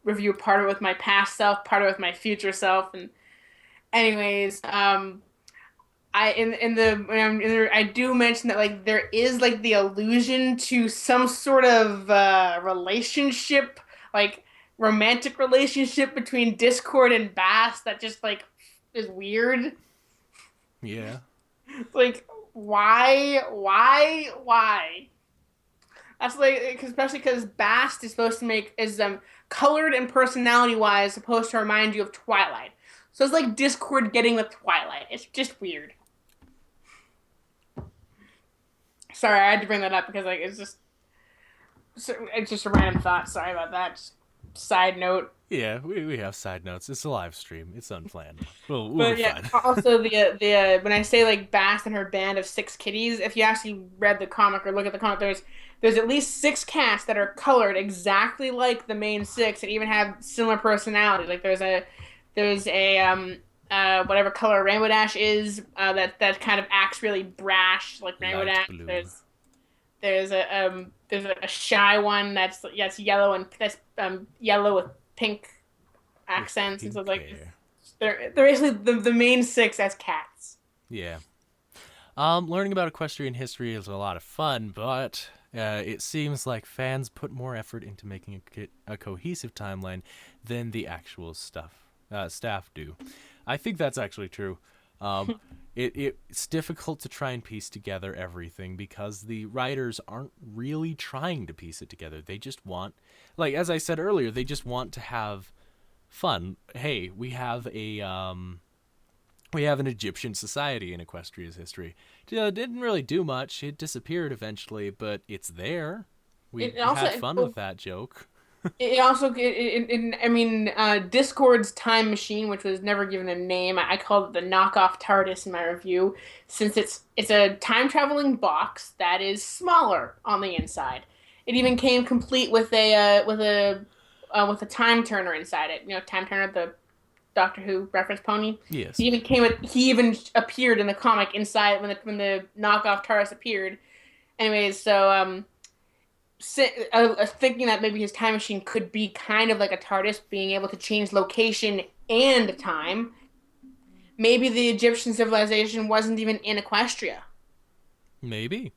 review part of it with my past self, part of it with my future self, and anyways, I do mention that like there is like the allusion to some sort of relationship, like romantic relationship between Discord and Bass that just like is weird. Yeah. Like why? That's like especially because Bast is supposed to is colored and personality wise supposed to remind you of Twilight. So it's like Discord getting with Twilight. It's just weird. Sorry, I had to bring that up because like it's just a random thought. Sorry about that. Just side note. Yeah, we have side notes. It's a live stream. It's unplanned. We'll But be yeah, fine. also the when I say like Bass and her band of 6 kitties, if you actually read the comic or look at the comic, there's at least 6 cats that are colored exactly like the main 6 and even have similar personality. Like there's a whatever color Rainbow Dash is that kind of acts really brash like Rainbow Light Dash. blue. there's a shy one that's yellow and that's yellow with pink With accents, and so pink it's like hair. they're basically the main six as cats. Yeah. Learning about equestrian history is a lot of fun, but it seems like fans put more effort into making a cohesive timeline than the actual staff do. I think that's actually true. Um, it's difficult to try and piece together everything because the writers aren't really trying to piece it together. They just want, like as I said earlier, they just want to have fun. Hey, we have an Egyptian society in Equestria's history. Didn't really do much. It disappeared eventually, but it's there. We It also had fun with that joke. it also I mean Discord's time machine, which was never given a name. I called it the knockoff TARDIS in my review, since it's a time traveling box that is smaller on the inside. It even came complete with a time turner inside it. You know, time turner, the Doctor Who reference pony. Yes. He even appeared in the comic inside when the knockoff TARDIS appeared. Anyways, so thinking that maybe his time machine could be kind of like a TARDIS, being able to change location and time. Maybe the Egyptian civilization wasn't even in Equestria. Maybe.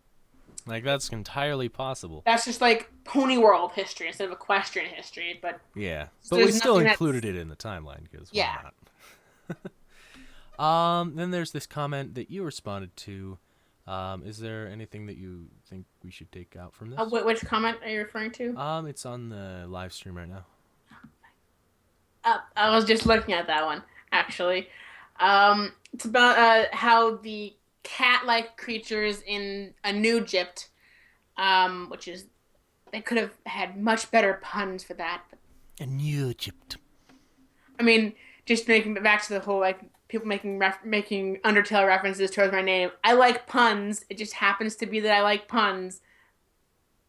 Like that's entirely possible. That's just like Pony World history instead of equestrian history. But Yeah, but we there's still nothing included that's it in the timeline because why yeah. not? Then there's this comment that you responded to. Is there anything that you think we should take out from this? Which comment are you referring to? It's on the live stream right now. I was just looking at that one actually. It's about how the cat-like creatures in a New Egypt, which is they could have had much better puns for that. But, A New Egypt. I mean, just making it back to the whole like people making Undertale references towards my name. I like puns. It just happens to be that I like puns,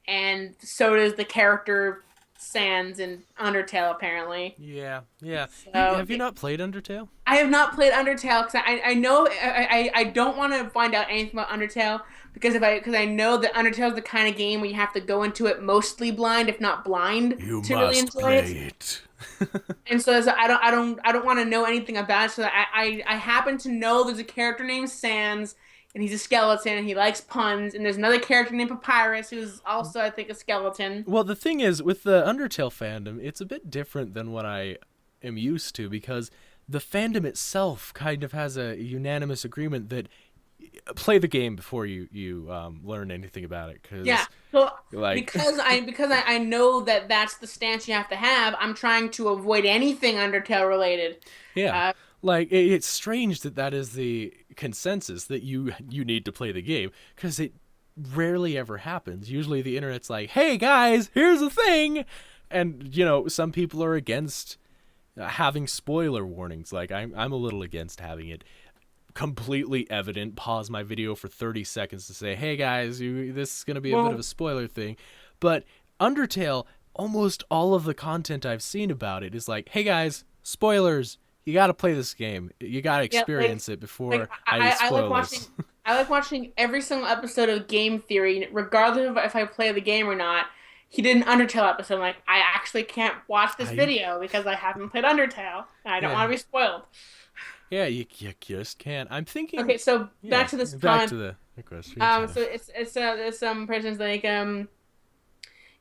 and so does the character Sans in Undertale apparently. Yeah, yeah. So Have you not played Undertale? I have not played Undertale because I know I don't want to find out anything about Undertale because I know that Undertale is the kind of game where you have to go into it mostly blind, if not blind, You to really must enjoy play it. it. And so I don't want to know anything about it. So I happen to know there's a character named Sans, and he's a skeleton, and he likes puns. And there's another character named Papyrus who's also I think a skeleton. Well, the thing is, with the Undertale fandom, it's a bit different than what I am used to because the fandom itself kind of has a unanimous agreement that play the game before you learn anything about it Yeah. because So like because I know that that's the stance you have to have, I'm trying to avoid anything Undertale related. yeah, Uh, like it's strange that that is the consensus that you need to play the game because it rarely ever happens. Usually the internet's like, hey guys, here's a thing, and some people are against having spoiler warnings. Like I'm a little against having it completely evident. Pause my video for 30 seconds to say, hey guys, this is going to be a bit of well, a spoiler thing. But Undertale, almost all of the content I've seen about it is like, hey guys, spoilers, you got to play this game, you got to yeah, experience it like before I I like spoil watching this. I like watching every single episode of Game Theory, regardless of if I play the game or not. He did an Undertale episode. I'm like, I actually can't watch this I video because I haven't played Undertale, and I don't Yeah, want to be spoiled. yeah, you just can't. I'm thinking, Okay, so yeah, back to this back comment. to the equestrian time. So it's some person's like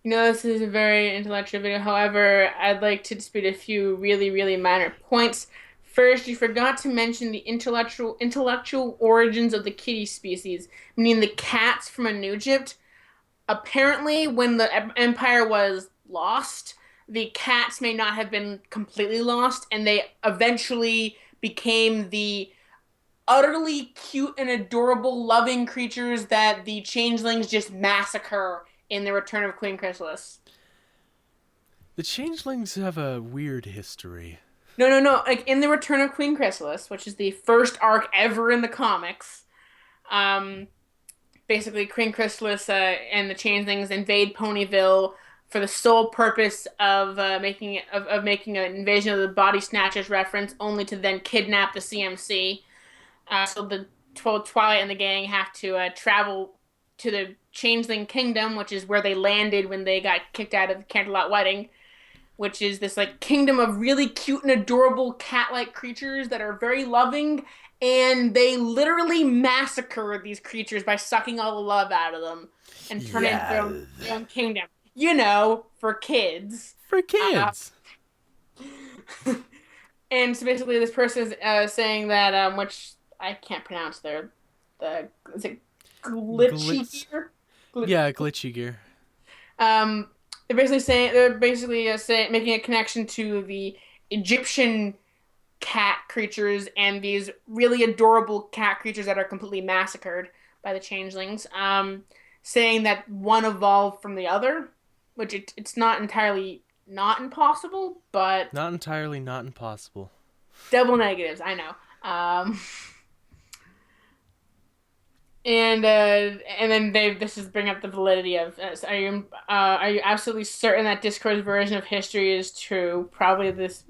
this is a very intellectual video. However, I'd like to dispute a few really, really minor points. First, you forgot to mention the intellectual origins of the kitty species, meaning the cats from a New Egypt. Apparently, when the empire was lost, the cats may not have been completely lost, and they eventually became the utterly cute and adorable, loving creatures that the changelings just massacre in the Return of Queen Chrysalis. The changelings have a weird history. No, no, no. Like in the Return of Queen Chrysalis, which is the first arc ever in the comics, um, basically Queen Chrysalis and the changelings invade Ponyville for the sole purpose of making an invasion of the body snatchers reference, only to then kidnap the CMC. So the Twilight and the gang have to travel to the Changeling Kingdom, which is where they landed when they got kicked out of the Canterlot Wedding, which is this like kingdom of really cute and adorable cat-like creatures that are very loving, and they literally massacre these creatures by sucking all the love out of them and turn it into Yeah. their own kingdom. For kids. For Uh, kids. and so basically, this person is saying that, which I can't pronounce the is it glitchy Glitz. gear? Yeah, glitchy gear. Um, they're basically saying making a connection to the Egyptian cat creatures and these really adorable cat creatures that are completely massacred by the changelings. Saying that one evolved from the other, which it's not entirely not impossible, but Not entirely not impossible. double negatives. I know. And then they this is bring up the validity of are you absolutely certain that Discord's version of history is true? Probably this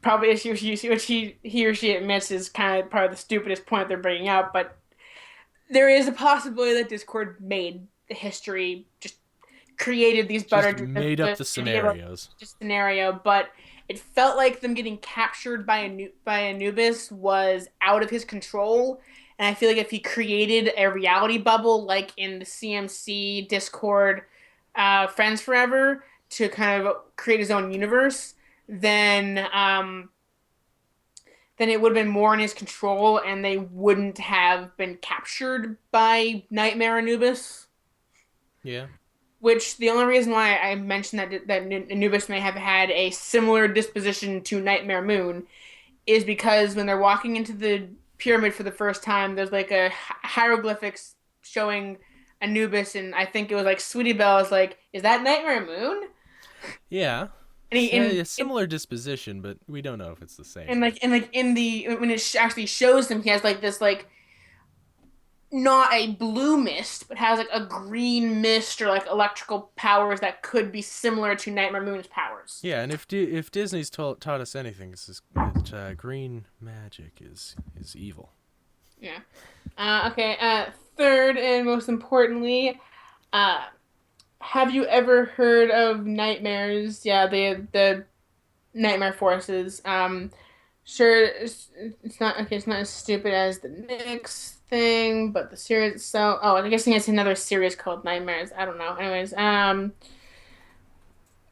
probably issue which he or she admits is kind of probably the stupidest point they're bringing up, but there is a possibility that Discord made the history, just created these Just butter made up the idea of scenarios. just scenario, but it felt like them getting captured by Anubis was out of his control. And I feel like if he created a reality bubble like in the CMC Discord Friends Forever to kind of create his own universe, then it would have been more in his control and they wouldn't have been captured by Nightmare Anubis. Yeah. Which the only reason why I mentioned that Anubis may have had a similar disposition to Nightmare Moon is because when they're walking into the pyramid for the first time, there's like a hieroglyphics showing Anubis, and I think it was like Sweetie Belle is like, "Is that Nightmare Moon?" Yeah. And he A similar disposition, but we don't know if it's the same. and in the when it actually shows him, he has like this like not a blue mist, but has like a green mist or like electrical powers that could be similar to Nightmare Moon's powers. Yeah, and if Disney's taught us anything, it's that green magic is evil. Yeah. Okay. Third and most importantly, uh, have you ever heard of nightmares? Yeah, the nightmare forces. Sure, it's not okay. It's not as stupid as the Nyx thing, but the series. So, oh, I'm guessing it's another series called Nightmares. I don't know. Anyways,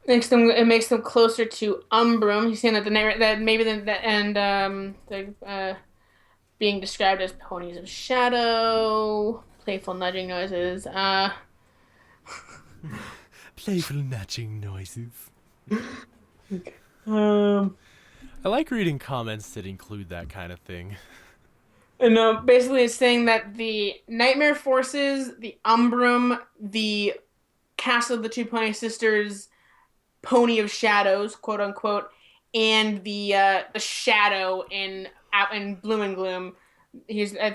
makes them closer to Umbrum. He's saying that the nightmare that maybe the and the being described as ponies of shadow, playful nudging noises. Playful nudging noises. Um, I like reading comments that include that kind of thing. no, basically it's saying that the nightmare forces, the Umbrum, the Castle of the Two Pony Sisters, Pony of Shadows, quote unquote, and the Shadow in Bloom and Gloom.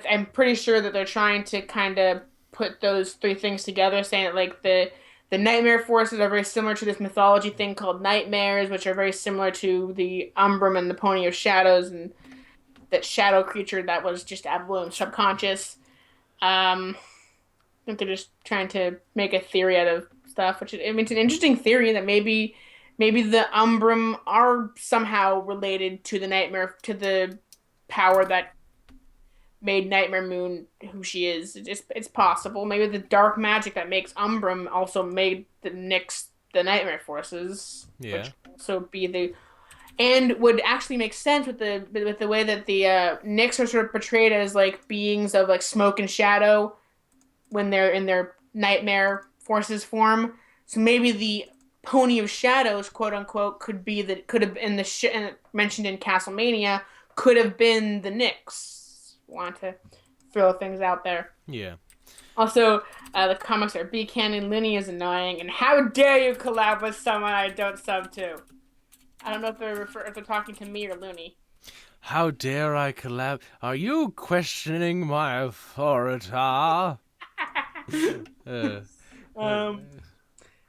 I'm pretty sure that they're trying to kind of put those three things together, saying that like the nightmare forces are very similar to this mythology thing called nightmares, which are very similar to the Umbrum and the Pony of Shadows, and that shadow creature that was just out of Bloom's subconscious. I think they're just trying to make a theory out of stuff, which I mean, it's an interesting theory that maybe the Umbrum are somehow related to the nightmare to the power that made Nightmare Moon who she is. It's possible. Maybe the dark magic that makes Umbrum also made the Nyx the Nightmare Forces, Yeah. which also be the and would actually make sense with the way that the Nyx are sort of portrayed as like beings of like smoke and shadow when they're in their nightmare forces form. So maybe the Pony of Shadows, quote unquote, could have been mentioned in Castlemania could have been the Nyx. Want to throw things out there. Yeah. Also, the comics are B Cannon Looney is annoying, and how dare you collab with someone I don't sub to? I don't know if they're talking to me or Looney. How dare I collab? Are you questioning my authority? Uh, um.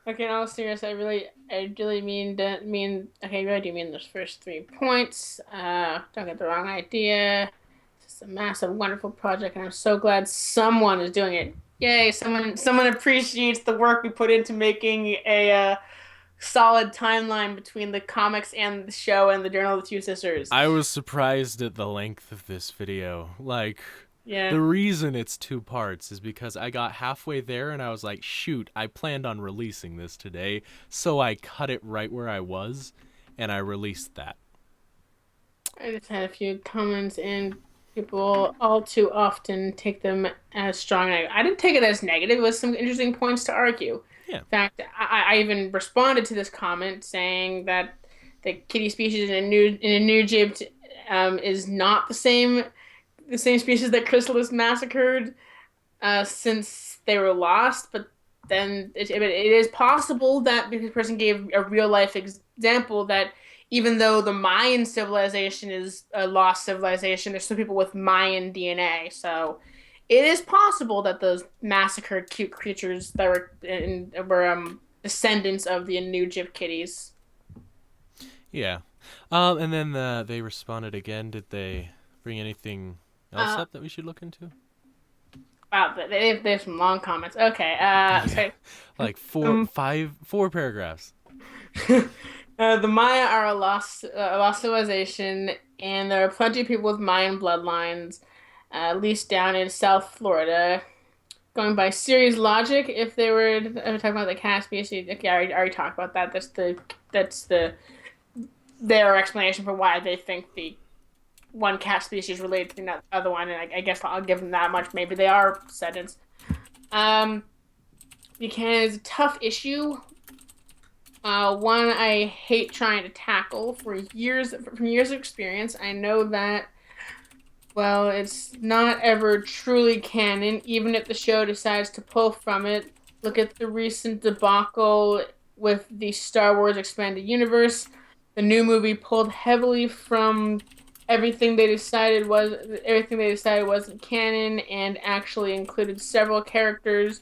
Okay, in all seriousness, I really okay, I really do mean those first 3 points. Don't get the wrong idea. It's a massive, wonderful project, and I'm so glad someone is doing it Yay, someone appreciates the work we put into making a solid timeline between the comics and the show and the Journal of the Two Sisters. I was surprised at the length of this video. Like, Yeah. the reason it's 2 parts is because I got halfway there and I was like, shoot, I planned on releasing this today, so I cut it right where I was and I released that. I just had a few comments, and people all too often take them as strong. I didn't take it as negative. It was some interesting points to argue. Yeah. In fact, I even responded to this comment saying that the kitty species in New Egypt is not the same species that Chrysalis massacred since they were lost, but then it is possible that because the person gave a real life example that even though the Mayan civilization is a lost civilization, there's still people with Mayan DNA. So it is possible that those massacred cute creatures that were descendants of the New Egypt kitties. Yeah. And then they responded again. Did they bring anything else Uh, up that we should look into? wow, they have some long comments. Okay. Okay. Like Um, 4 paragraphs. the Maya are a lost civilization, and there are plenty of people with Mayan bloodlines, at least down in South Florida. Going by series logic, if they were talking about the cat species, okay, I already talked about that. That's their explanation for why they think the one cat species related to the other one, and I guess I'll give them that much. Maybe they are descendants. Um, because it's a tough issue. One I hate trying to tackle from years of experience. I know that, well, it's not ever truly canon, even if the show decides to pull from it. Look at the recent debacle with the Star Wars Expanded Universe. The new movie pulled heavily from everything they decided wasn't canon and actually included several characters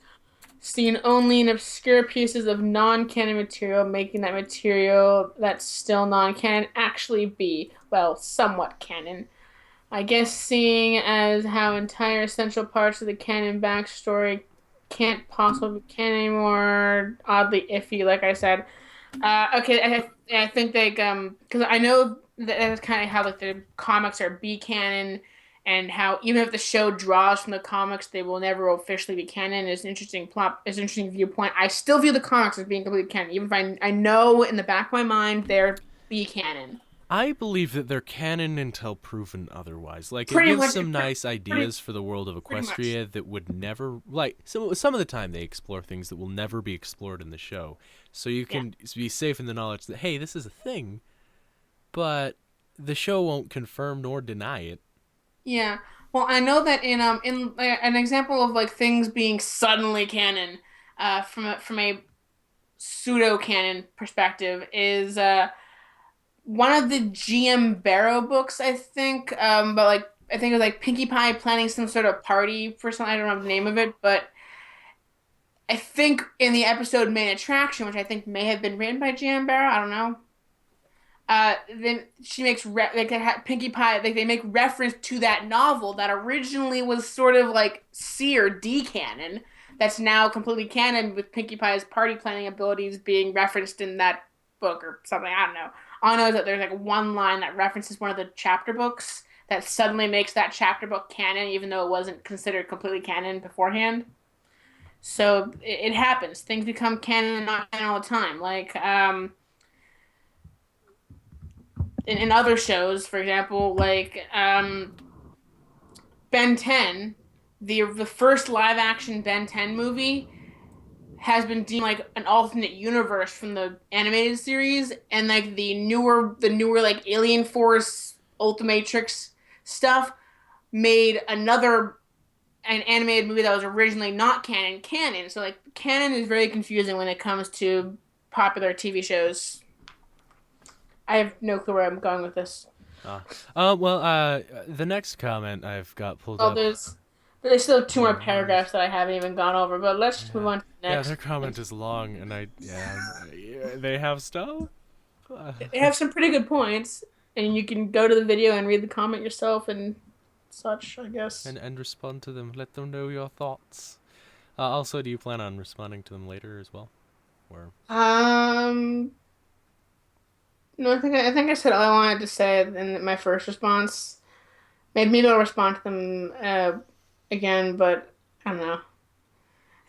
seen only in obscure pieces of non-canon material, making that material that's still non-canon actually be, well, somewhat canon. I guess seeing as how entire essential parts of the canon backstory can't possibly be canon anymore, oddly iffy, like I said. Okay, I think like because I know that that's kind of how like the comics are B canon, and how even if the show draws from the comics, they will never officially be canon. Is an interesting plot, is an interesting viewpoint. I still view the comics as being completely canon, even if I know in the back of my mind they're B canon. I believe that they're canon until proven otherwise. Like, it Pretty gives much, some nice pretty ideas for the world of pretty much. Equestria that would never, like, some of the time they explore things that will never be explored in the show. So you Yeah. can be safe in the knowledge that, hey, this is a thing, but the show won't confirm nor deny it. Yeah. Well, I know that in an example of like things being suddenly canon, from a pseudo canon perspective is one of the GM Barrow books, I think. But like I think it was like Pinkie Pie planning some sort of party for something. I don't know the name of it, but I think in the episode Main Attraction, which I think may have been written by GM Barrow, I don't know. Then she makes like Pinkie Pie, like they make reference to that novel that originally was sort of like C or D canon, that's now completely canon with Pinkie Pie's party planning abilities being referenced in that book or something. I don't know. All I know is that there's like one line that references one of the chapter books that suddenly makes that chapter book canon, even though it wasn't considered completely canon beforehand. So it happens. Things become canon and not canon all the time. Like in other shows, for example, like Ben 10, the first live action Ben 10 movie has been deemed like an alternate universe from the animated series, and like the newer like Alien Force Ultimatrix stuff made an animated movie that was originally not canon. So like canon is very confusing when it comes to popular TV shows. I have no clue where I'm going with this. Uh, the next comment I've got pulled Well, up. there's still two more Where was? paragraphs that I haven't even gone over, but let's just move Yeah, on to the yeah, their next. comment is long, and yeah, they have stuff. They have some pretty good points, and you can go to the video and read the comment yourself and such, I guess. And respond to them. Let them know your thoughts. Also, do you plan on responding to them later as well? Or Um, no, I think I said all I wanted to say in my first response. Maybe I'll respond to them again, but I don't know.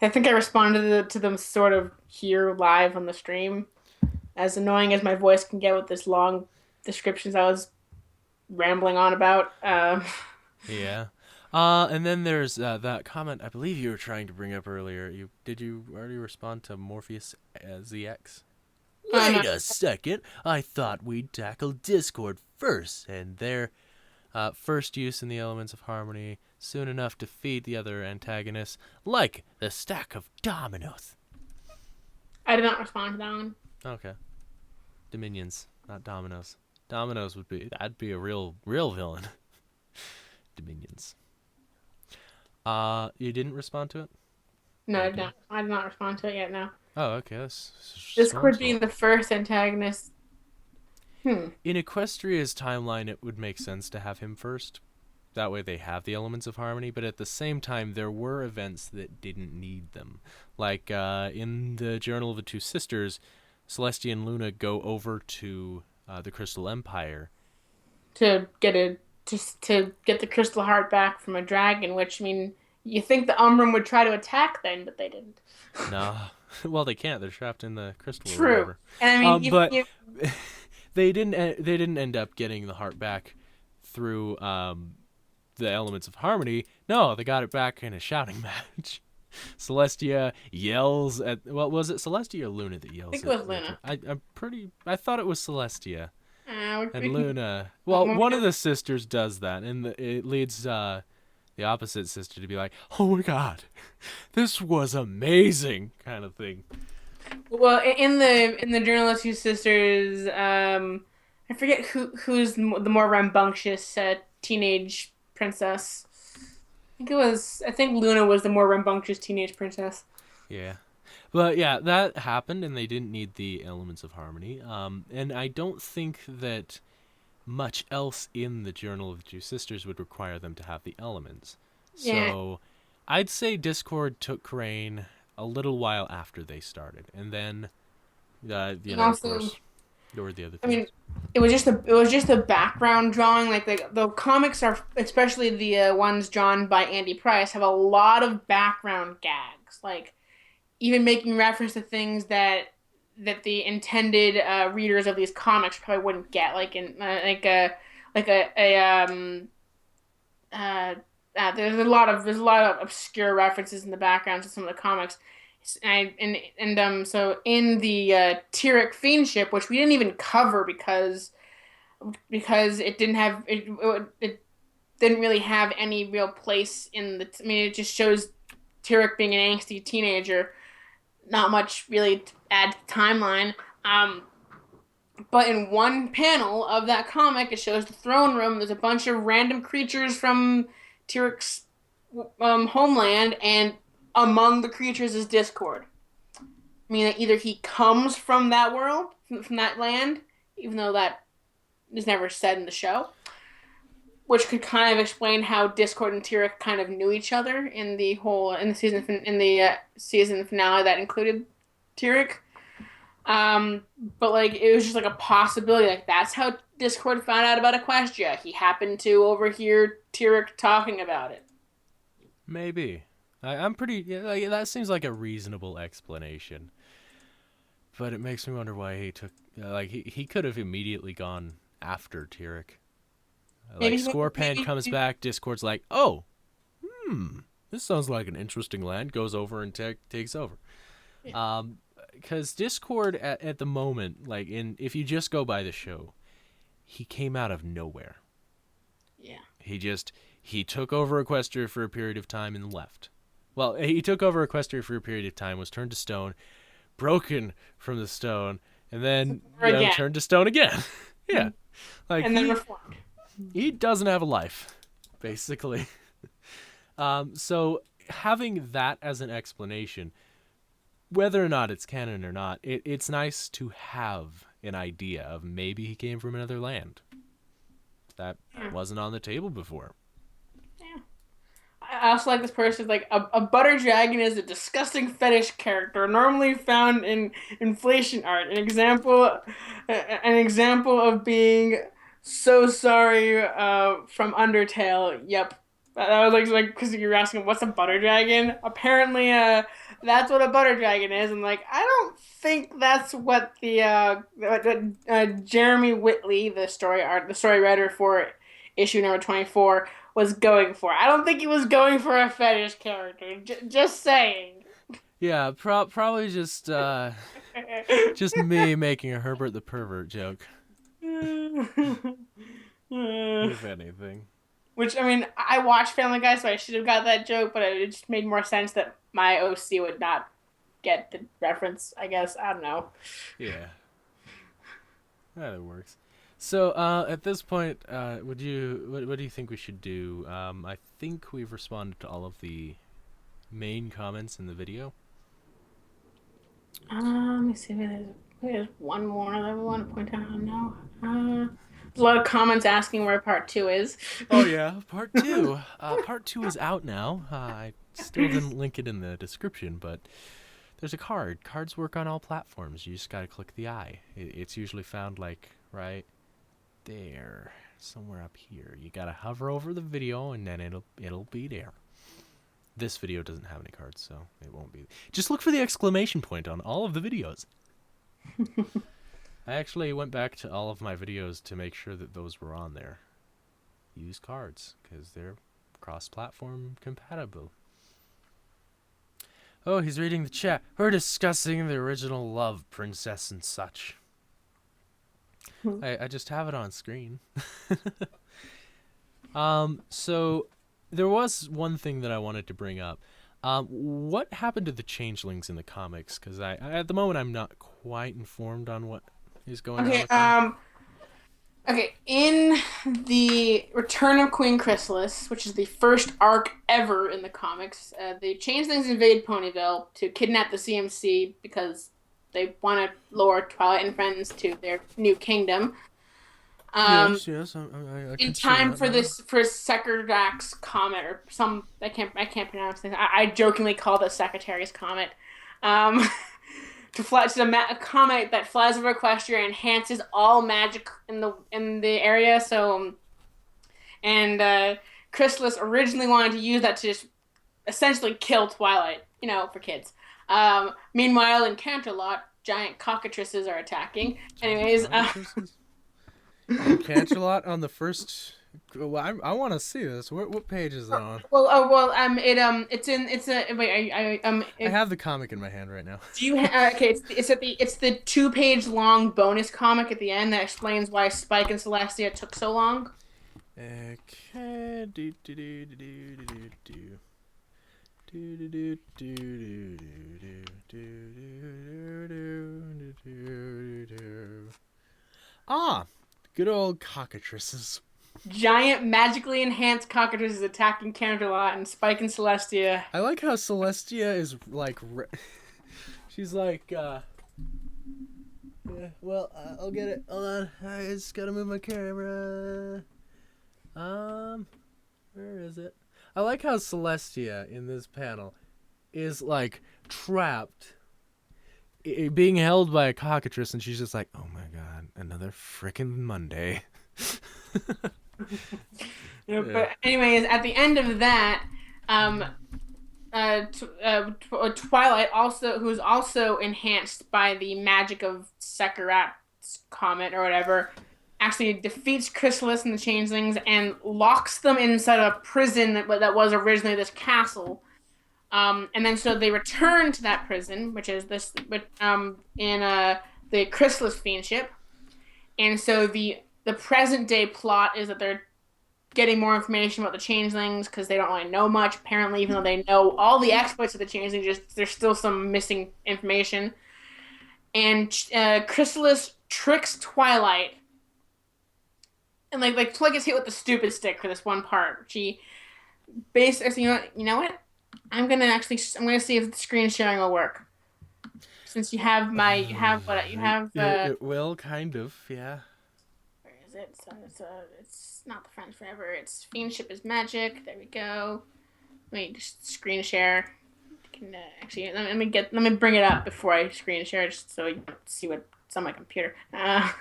I think I responded to them sort of here live on the stream. As annoying as my voice can get with this long descriptions I was rambling on about. yeah. And then there's that comment I believe you were trying to bring up earlier. You already respond to Morpheus ZX? No, Wait a second. I thought we'd tackle Discord first, and their first use in the elements of harmony soon enough to feed the other antagonists like the stack of dominoes. I did not respond to that one. Okay. Dominions, not dominoes. Dominoes that'd be a real villain. Dominions. You didn't respond to it? No, Or I you did did? not. I did not respond to it yet. No. Oh, okay. That's Discord Storm's being fault. the first antagonist. In Equestria's timeline, it would make sense to have him first. That way they have the elements of harmony, but at the same time, there were events that didn't need them. Like in the Journal of the Two Sisters, Celestia and Luna go over to the Crystal Empire. To get to get the crystal heart back from a dragon, which I mean, you think the Umbrum would try to attack then, but they didn't. Nah, well they can't. They're trapped in the crystal or True. whatever. And I mean, But you they didn't end up getting the heart back through the elements of harmony. No, they got it back in a shouting match. Celestia yells at. Well, was it Celestia or Luna that I yells think it at? was Luna. I thought it was Celestia and We can, Luna. Well, when we one of the sisters does that, and it leads the opposite sister to be like, "Oh my god, this was amazing," kind of thing. Well, in the Journal of Two Sisters, I forget who's the more rambunctious teenage princess. I think Luna was the more rambunctious teenage princess. Yeah. But yeah, that happened, and they didn't need the elements of harmony. And I don't think that much else in the Journal of the Two Sisters would require them to have the elements. Yeah, So I'd say Discord took Crane a little while after they started, and then, and of also, course, there were the other I mean, things. it was just the background drawing. Like the comics are, especially the ones drawn by Andy Price, have a lot of background gags. Like even making reference to things that the intended readers of these comics probably wouldn't get, like in like a uh, there's a lot of obscure references in the background to some of the comics. So in the Tyrrek Fiendship, which we didn't even cover because it didn't really have any real place in the. I mean, it just shows Tyrrek being an angsty teenager, not much really to add to the timeline. But in one panel of that comic, it shows the throne room. There's a bunch of random creatures from Tyrek's homeland, and among the creatures is Discord. I mean, that either he comes from that world, from that land, even though that is never said in the show, which could kind of explain how Discord and Tyrek kind of knew each other in the season finale that included Tyrek. But like it was just like a possibility. Like that's how Discord found out about Equestria. He happened to overhear Tyrek talking about it. Maybe. I'm pretty. Yeah, like, that seems like a reasonable explanation. But it makes me wonder why he took. He could have immediately gone after Tyrek. Like, Scorpan comes Maybe back, Discord's like, oh, this sounds like an interesting land, goes over and takes over. yeah. Because Discord at the moment, like, if you just go by the show, he came out of nowhere. Yeah. He took over Equestria for a period of time and left. Well, he took over Equestria for a period of time, was turned to stone, broken from the stone, and then Again. turned to stone again. Yeah, like And then reformed. he doesn't have a life, basically. So having that as an explanation, whether or not it's canon or not, it's nice to have an idea of maybe he came from another land that wasn't on the table before. Yeah. I also like this person. Like a butter dragon is a disgusting fetish character normally found in inflation art. An example of being so sorry from Undertale. Yep, that was like because you were asking what's a butter dragon. Apparently, that's what a butter dragon is. And like I don't think that's what Jeremy Whitley, the story writer for issue number 24 was going for. I don't think he was going for a fetish character. Just saying. Yeah, probably just me making a Herbert the Pervert joke, if anything. Which I mean, I watch Family Guy, so I should have got that joke, but it just made more sense that my OC would not get the reference. I guess I don't know. Yeah, that works. So at this point, what do you think we should do? I think we've responded to all of the main comments in the video. Let me see. There's one more that I want to point out. No. There's a lot of comments asking where part two is. Oh yeah, part two. Part two is out now. I still didn't link it in the description, but there's a card. Cards work on all platforms. You just gotta click the eye. It's usually found like right there, somewhere up here. You gotta hover over the video, and then it'll be there. This video doesn't have any cards, so it won't be. Just look for the exclamation point on all of the videos. I actually went back to all of my videos to make sure that those were on there. Use cards, because they're cross-platform compatible. Oh, he's reading the chat. We're discussing the original Love Princess and such. I just have it on screen. So there was one thing that I wanted to bring up. What happened to the changelings in the comics? Because I at the moment I'm not quite informed on what is going on with them. Okay, in the Return of Queen Chrysalis, which is the first arc ever in the comics, the changelings invade Ponyville to kidnap the CMC because they want to lure Twilight and friends to their new kingdom. Yes, I In can see time that for now. Sekerdak's comet or some I can't pronounce things. I jokingly call it Secretary's comet. Um, to fly to a comet that flies over Equestria and enhances all magic in the area. So Chrysalis originally wanted to use that to just essentially kill Twilight, for kids. Meanwhile, in Canterlot, giant cockatrices are attacking. Anyways, And Canterlot on the first. Well, I want to see this. What page is it on? it's a wait, I have the comic in my hand right now. do you okay? It's the 2-page long bonus comic at the end that explains why Spike and Celestia took so long. Okay. Ah, good old cockatrices. Giant magically enhanced cockatrices attacking Canterlot and Spike and Celestia. I like how Celestia is like, she's like, yeah. Well, I'll get it. Hold on, I just gotta move my camera. Where is it? I like how Celestia in this panel is like trapped, being held by a cockatrice, and she's just like, oh my god, another frickin' Monday. But anyways, at the end of that, Twilight also, who's also enhanced by the magic of Sekarat's comet or whatever, actually defeats Chrysalis and the Changelings and locks them inside a prison that was originally this castle. And then so they return to that prison, which is in the Chrysalis Fiendship. And so the present day plot is that they're getting more information about the changelings because they don't really know much. Apparently, even though they know all the exploits of the changelings, there's still some missing information. And Chrysalis tricks Twilight, and like Twilight gets hit with the stupid stick for this one part. She basically, you know what? I'm gonna see if the screen sharing will work. Since you have It will kind of, yeah. Where is it? So it's not the Friends Forever. It's Fiendship is Magic. There we go. Let me just screen share. Can, actually, let me bring it up before I screen share, just so you can see what's on my computer. Not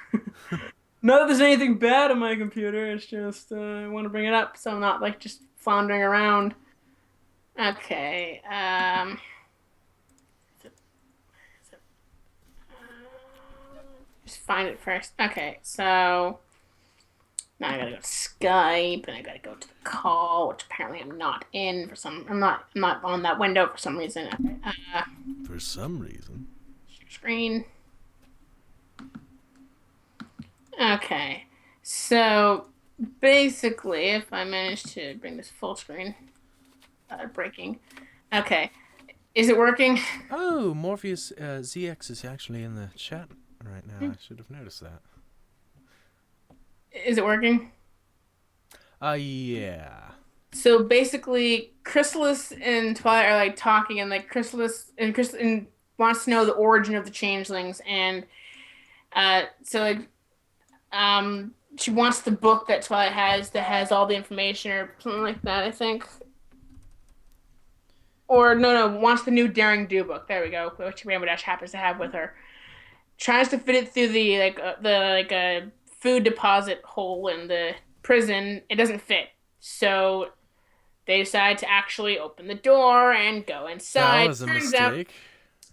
that there's anything bad on my computer. It's just I want to bring it up so I'm not like just floundering around. Okay. Just find it first. Okay, so now I gotta go to Skype and I gotta go to the call, which apparently I'm not in for some. I'm not on that window for some reason. Okay, For some reason. share screen. Okay, so basically, if I manage to bring this full screen, breaking. Okay, is it working? Oh, Morpheus ZX is actually in the chat right now. I should have noticed that. Is it working? Yeah. So basically, Chrysalis and Twilight are like talking, and like Chrysalis wants to know the origin of the changelings, and so like she wants the book that Twilight has that has all the information or something like that, I think. Or no, wants the new Daring Do book. There we go, which Rainbow Dash happens to have with her. Tries to fit it through the food deposit hole in the prison. It doesn't fit, so they decide to actually open the door and go That inside. was a mistake.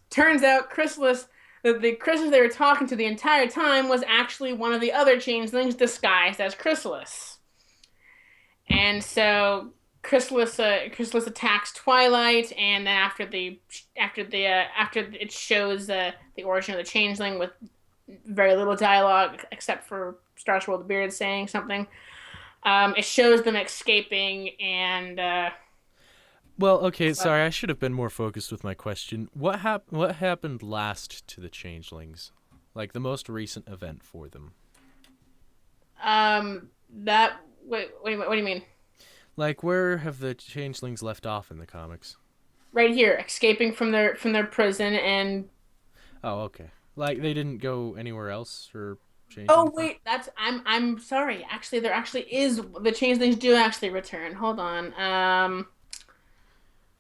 Turns out Chrysalis, the Chrysalis they were talking to the entire time was actually one of the other changelings disguised as Chrysalis. And so Chrysalis attacks Twilight, and then after it shows the origin of the changeling with very little dialogue except for Star Swirl the Beard saying something. It shows them escaping, and Well, okay, sorry, I should have been more focused with my question. What happened last to the changelings? Like the most recent event for them? that wait, what do you mean? Like where have the changelings left off in the comics? Right here, escaping from their prison, and Oh, okay. Like they didn't go anywhere else or change oh anything? wait, I'm sorry. Actually, there actually is the changelings do actually return. Hold on.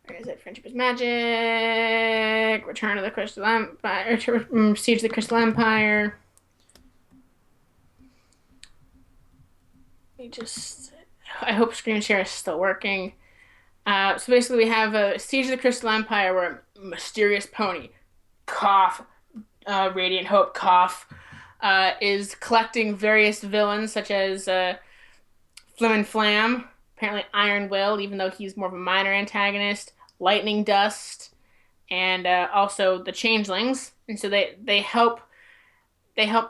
Where is it? Friendship is magic. Return of the Crystal Empire. Siege of the Crystal Empire. Let me just. I hope screen share is still working. So basically, we have a Siege of the Crystal Empire where a mysterious pony, cough, Radiant Hope, cough, is collecting various villains such as Flim and Flam, apparently Iron Will, even though he's more of a minor antagonist, Lightning Dust, and also the Changelings. And so they help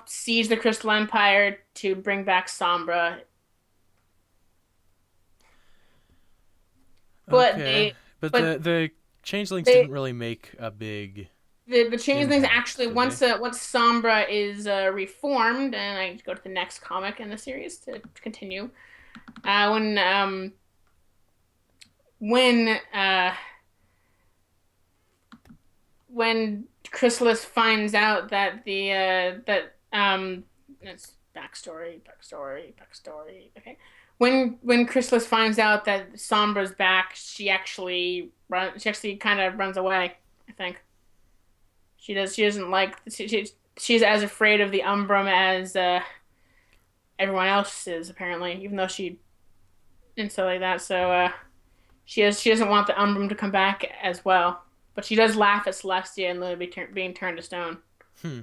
siege the Crystal Empire to bring back Sombra. But Okay. they But but the changelings they didn't really make a big the changelings impact, actually did they? once Sombra is reformed, and I go to the next comic in the series to continue. Uh, when um when when Chrysalis finds out that it's backstory. Okay, when Chrysalis finds out that Sombra's back, she actually kind of runs away. I think she doesn't like she's as afraid of the Umbrum as everyone else is apparently, even though she and so like that. So she doesn't want the Umbrum to come back as well. But she does laugh at Celestia and literally being turned to stone. Hmm.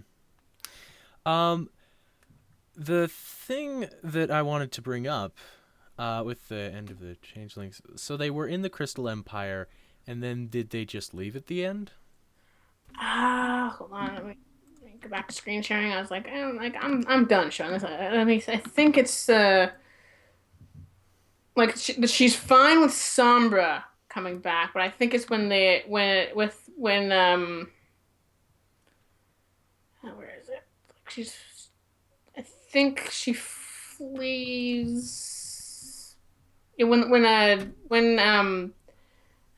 Um the thing that I wanted to bring up with the end of the changelings, so they were in the Crystal Empire and then did they just leave at the end? Hold on. Let me go back to screen sharing. I was like, I'm done showing this. Let me. I think it's like she's fine with Sombra coming back, but I think it's where is it? She's I think she flees. Yeah,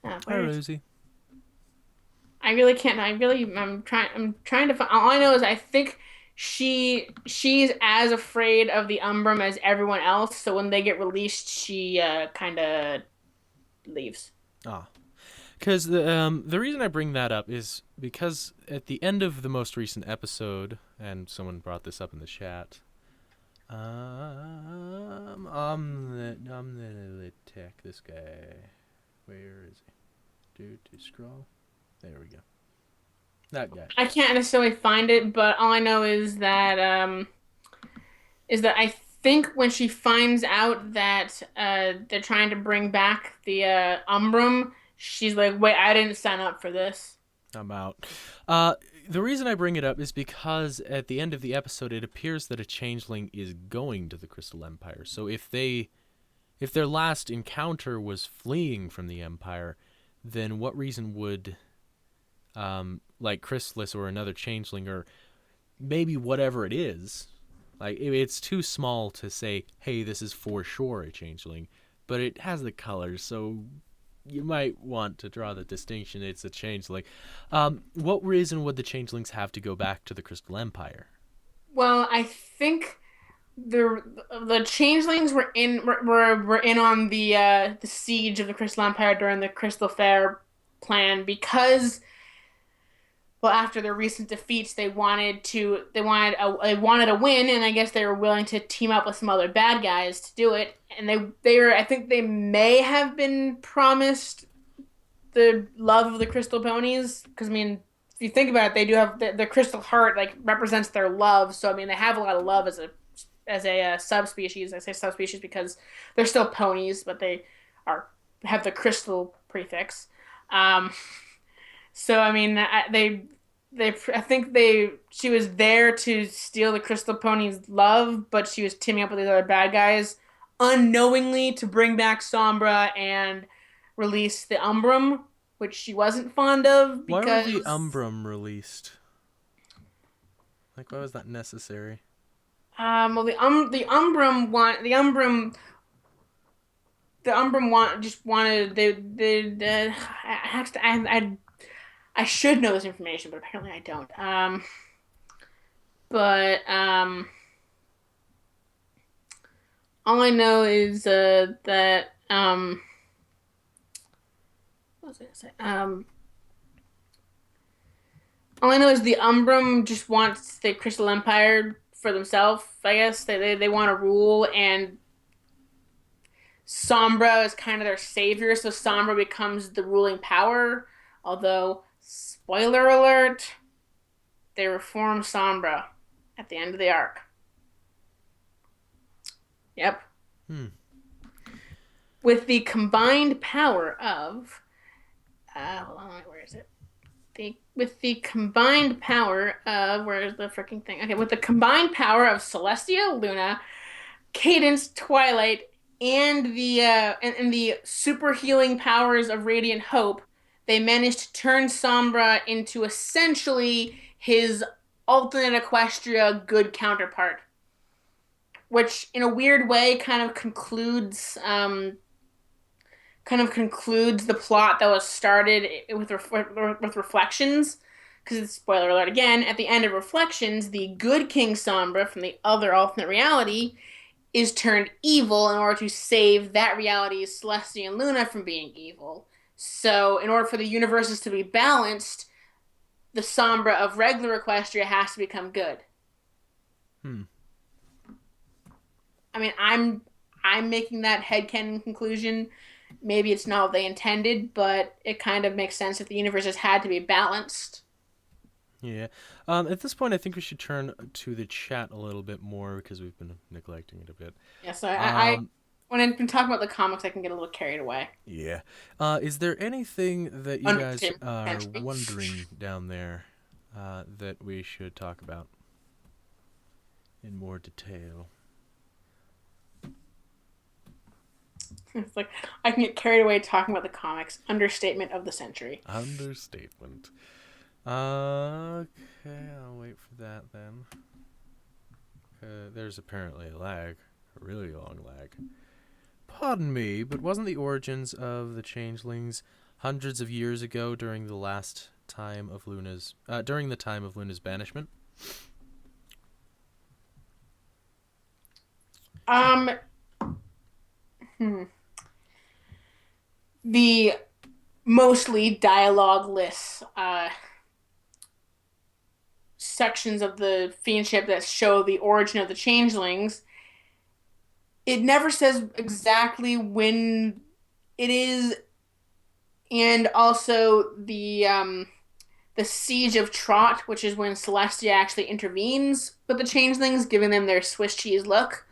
Hi, where is Rosie. I really can't. I'm trying to find. All I know is I think she's as afraid of the Umbrum as everyone else. So when they get released, she kind of leaves. Ah, because the reason I bring that up is because at the end of the most recent episode, and someone brought this up in the chat. I'm gonna attack this guy. Where is he? To scroll. There we go. That guy. I can't necessarily find it, but all I know is that I think when she finds out that they're trying to bring back the Umbrum, she's like, "Wait, I didn't sign up for this." I'm out. The reason I bring it up is because at the end of the episode, it appears that a changeling is going to the Crystal Empire. So if their last encounter was fleeing from the Empire, then what reason would like Chrysalis or another changeling or maybe whatever it is, like it's too small to say, hey, this is for sure a changeling, but it has the colors, so you might want to draw the distinction. It's a changeling. What reason would the changelings have to go back to the Crystal Empire? Well, I think the changelings were in on the siege of the Crystal Empire during the Crystal Fair plan because well after their recent defeats they wanted a win, and I guess they were willing to team up with some other bad guys to do it, and they were I think they may have been promised the love of the crystal ponies because I mean if you think about it they do have the crystal heart like represents their love, so I mean they have a lot of love as a subspecies. I say subspecies because they're still ponies, but they are have the crystal prefix. Um, so I mean, I think she was there to steal the crystal pony's love, but she was teaming up with these other bad guys unknowingly to bring back Sombra and release the Umbrum, which she wasn't fond of Why was because the Umbrum released? Like, why was that necessary? well the Umbrum want the Umbrum just wanted I should know this information, but apparently I don't. But all I know is that what was I gonna say? All I know is the Umbrum just wants the Crystal Empire for themselves. I guess they want to rule, and Sombra is kind of their savior, so Sombra becomes the ruling power. Although, spoiler alert, they reform Sombra at the end of the arc. Yep. Hmm. With the combined power of hold on, where is it? With the combined power of where's the freaking thing? Okay, with the combined power of Celestia, Luna, Cadence, Twilight, and the super healing powers of Radiant Hope, they managed to turn Sombra into essentially his alternate Equestria good counterpart, which in a weird way kind of concludes the plot that was started with Reflections. Because spoiler alert again, at the end of Reflections, the good King Sombra from the other alternate reality is turned evil in order to save that reality's Celestia and Luna from being evil. So, in order for the universes to be balanced, the Sombra of regular Equestria has to become good. Hmm. I mean, I'm making that headcanon conclusion. Maybe it's not what they intended, but it kind of makes sense if the universe has had to be balanced. Yeah. At this point, I think we should turn to the chat a little bit more because we've been neglecting it a bit. Yeah, so Um, when I've been talking about the comics, I can get a little carried away. yeah. Is there anything that you guys Understatement of the are century. wondering down there that we should talk about in more detail? It's like I can get carried away talking about the comics. Understatement of the century. Understatement. Okay, I'll wait for that then. There's apparently a lag, a really long lag. Pardon me, but wasn't the origins of the changelings hundreds of years ago during the time of Luna's banishment? Um, hmm. The mostly dialogue-less sections of the fiendship that show the origin of the changelings. It never says exactly when it is, and also the siege of Trot, which is when Celestia actually intervenes with the changelings, giving them their Swiss cheese look.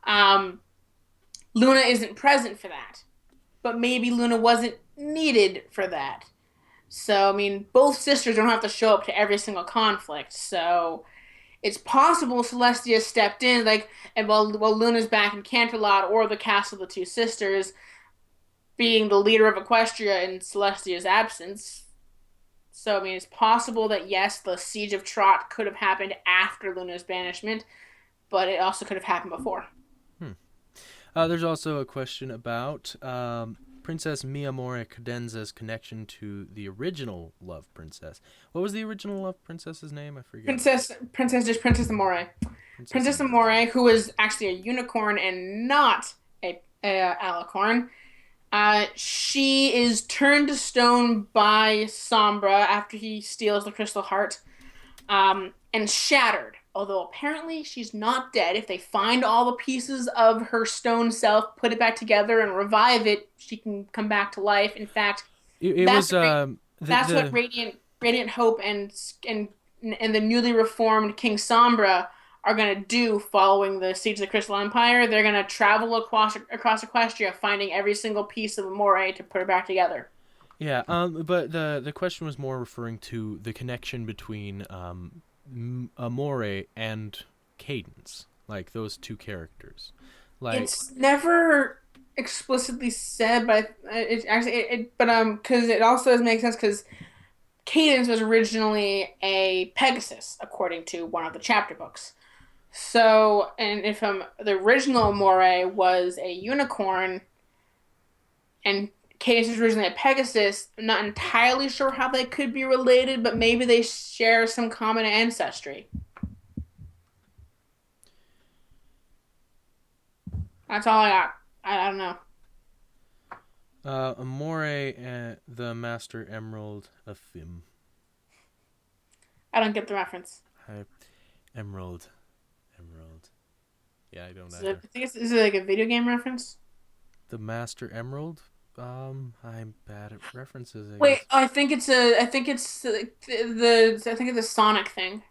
Um, Luna isn't present for that, but maybe Luna wasn't needed for that. So, I mean, both sisters don't have to show up to every single conflict. So, it's possible Celestia stepped in, like, and while Luna's back in Canterlot or the Castle of the Two Sisters, being the leader of Equestria in Celestia's absence. So, I mean, it's possible that, yes, the Siege of Trot could have happened after Luna's banishment, but it also could have happened before. Hmm. There's also a question about Princess Miyamori Cadenza's connection to the original Love Princess. What was the original Love Princess's name? I forget. Princess Amore. Princess Princess Amore. Amore, who was actually a unicorn and not a alicorn. She is turned to stone by Sombra after he steals the crystal heart, and shattered. Although apparently she's not dead. If they find all the pieces of her stone self, put it back together, and revive it, she can come back to life. In fact, It was that's that's what the Radiant Hope and the newly reformed King Sombra are going to do following the siege of the Crystal Empire. They're going to travel across Equestria, finding every single piece of Amore to put it back together. yeah. But the question was more referring to the connection between Amore and Cadence, like those two characters, like. It's never explicitly said, but it actually but because it also does make sense because Cadence was originally a Pegasus, according to one of the chapter books. So, and if the original Moray was a unicorn and Cadence was originally a Pegasus, I'm not entirely sure how they could be related, but maybe they share some common ancestry. That's all I got. I don't know. Amore and the Master Emerald of Fim. I don't get the reference. Hi, Emerald. Emerald. Yeah, I don't Is either. is it like a video game reference? The Master Emerald? I'm bad at references, I Wait, guess. I think it's I think it's a Sonic thing.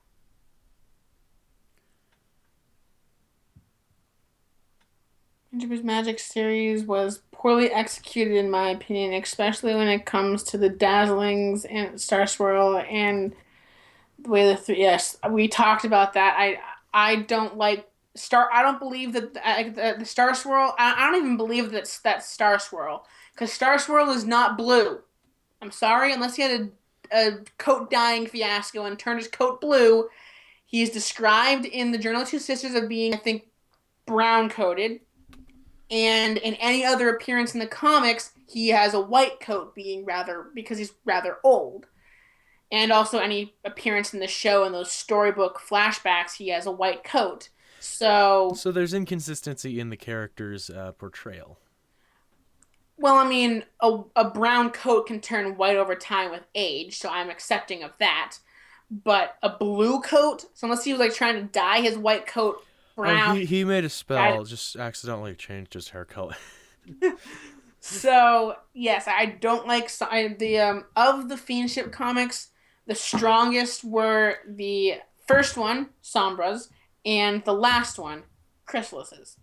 Jupiter's Magic series was poorly executed in my opinion, especially when it comes to the Dazzlings and Star Swirl and the way yes, we talked about that. I don't like Star. I don't believe that the Star Swirl. I don't even believe that Star Swirl because Star Swirl is not blue. I'm sorry, unless he had a coat dyeing fiasco and turned his coat blue. He's described in the Journal of Two Sisters of being, I think, brown coated. And in any other appearance in the comics, he has a white coat, being rather because he's rather old. And also any appearance in the show and those storybook flashbacks, he has a white coat. So, So there's inconsistency in the character's portrayal. well, I mean, a brown coat can turn white over time with age, so I'm accepting of that. But a blue coat, so unless he was like trying to dye his white coat Oh, brown, he made a dyed spell, just accidentally changed his hair color. So yes, I don't like the of the Fiendship comics. The strongest were the first one, Sombra's, and the last one, Chrysalis's.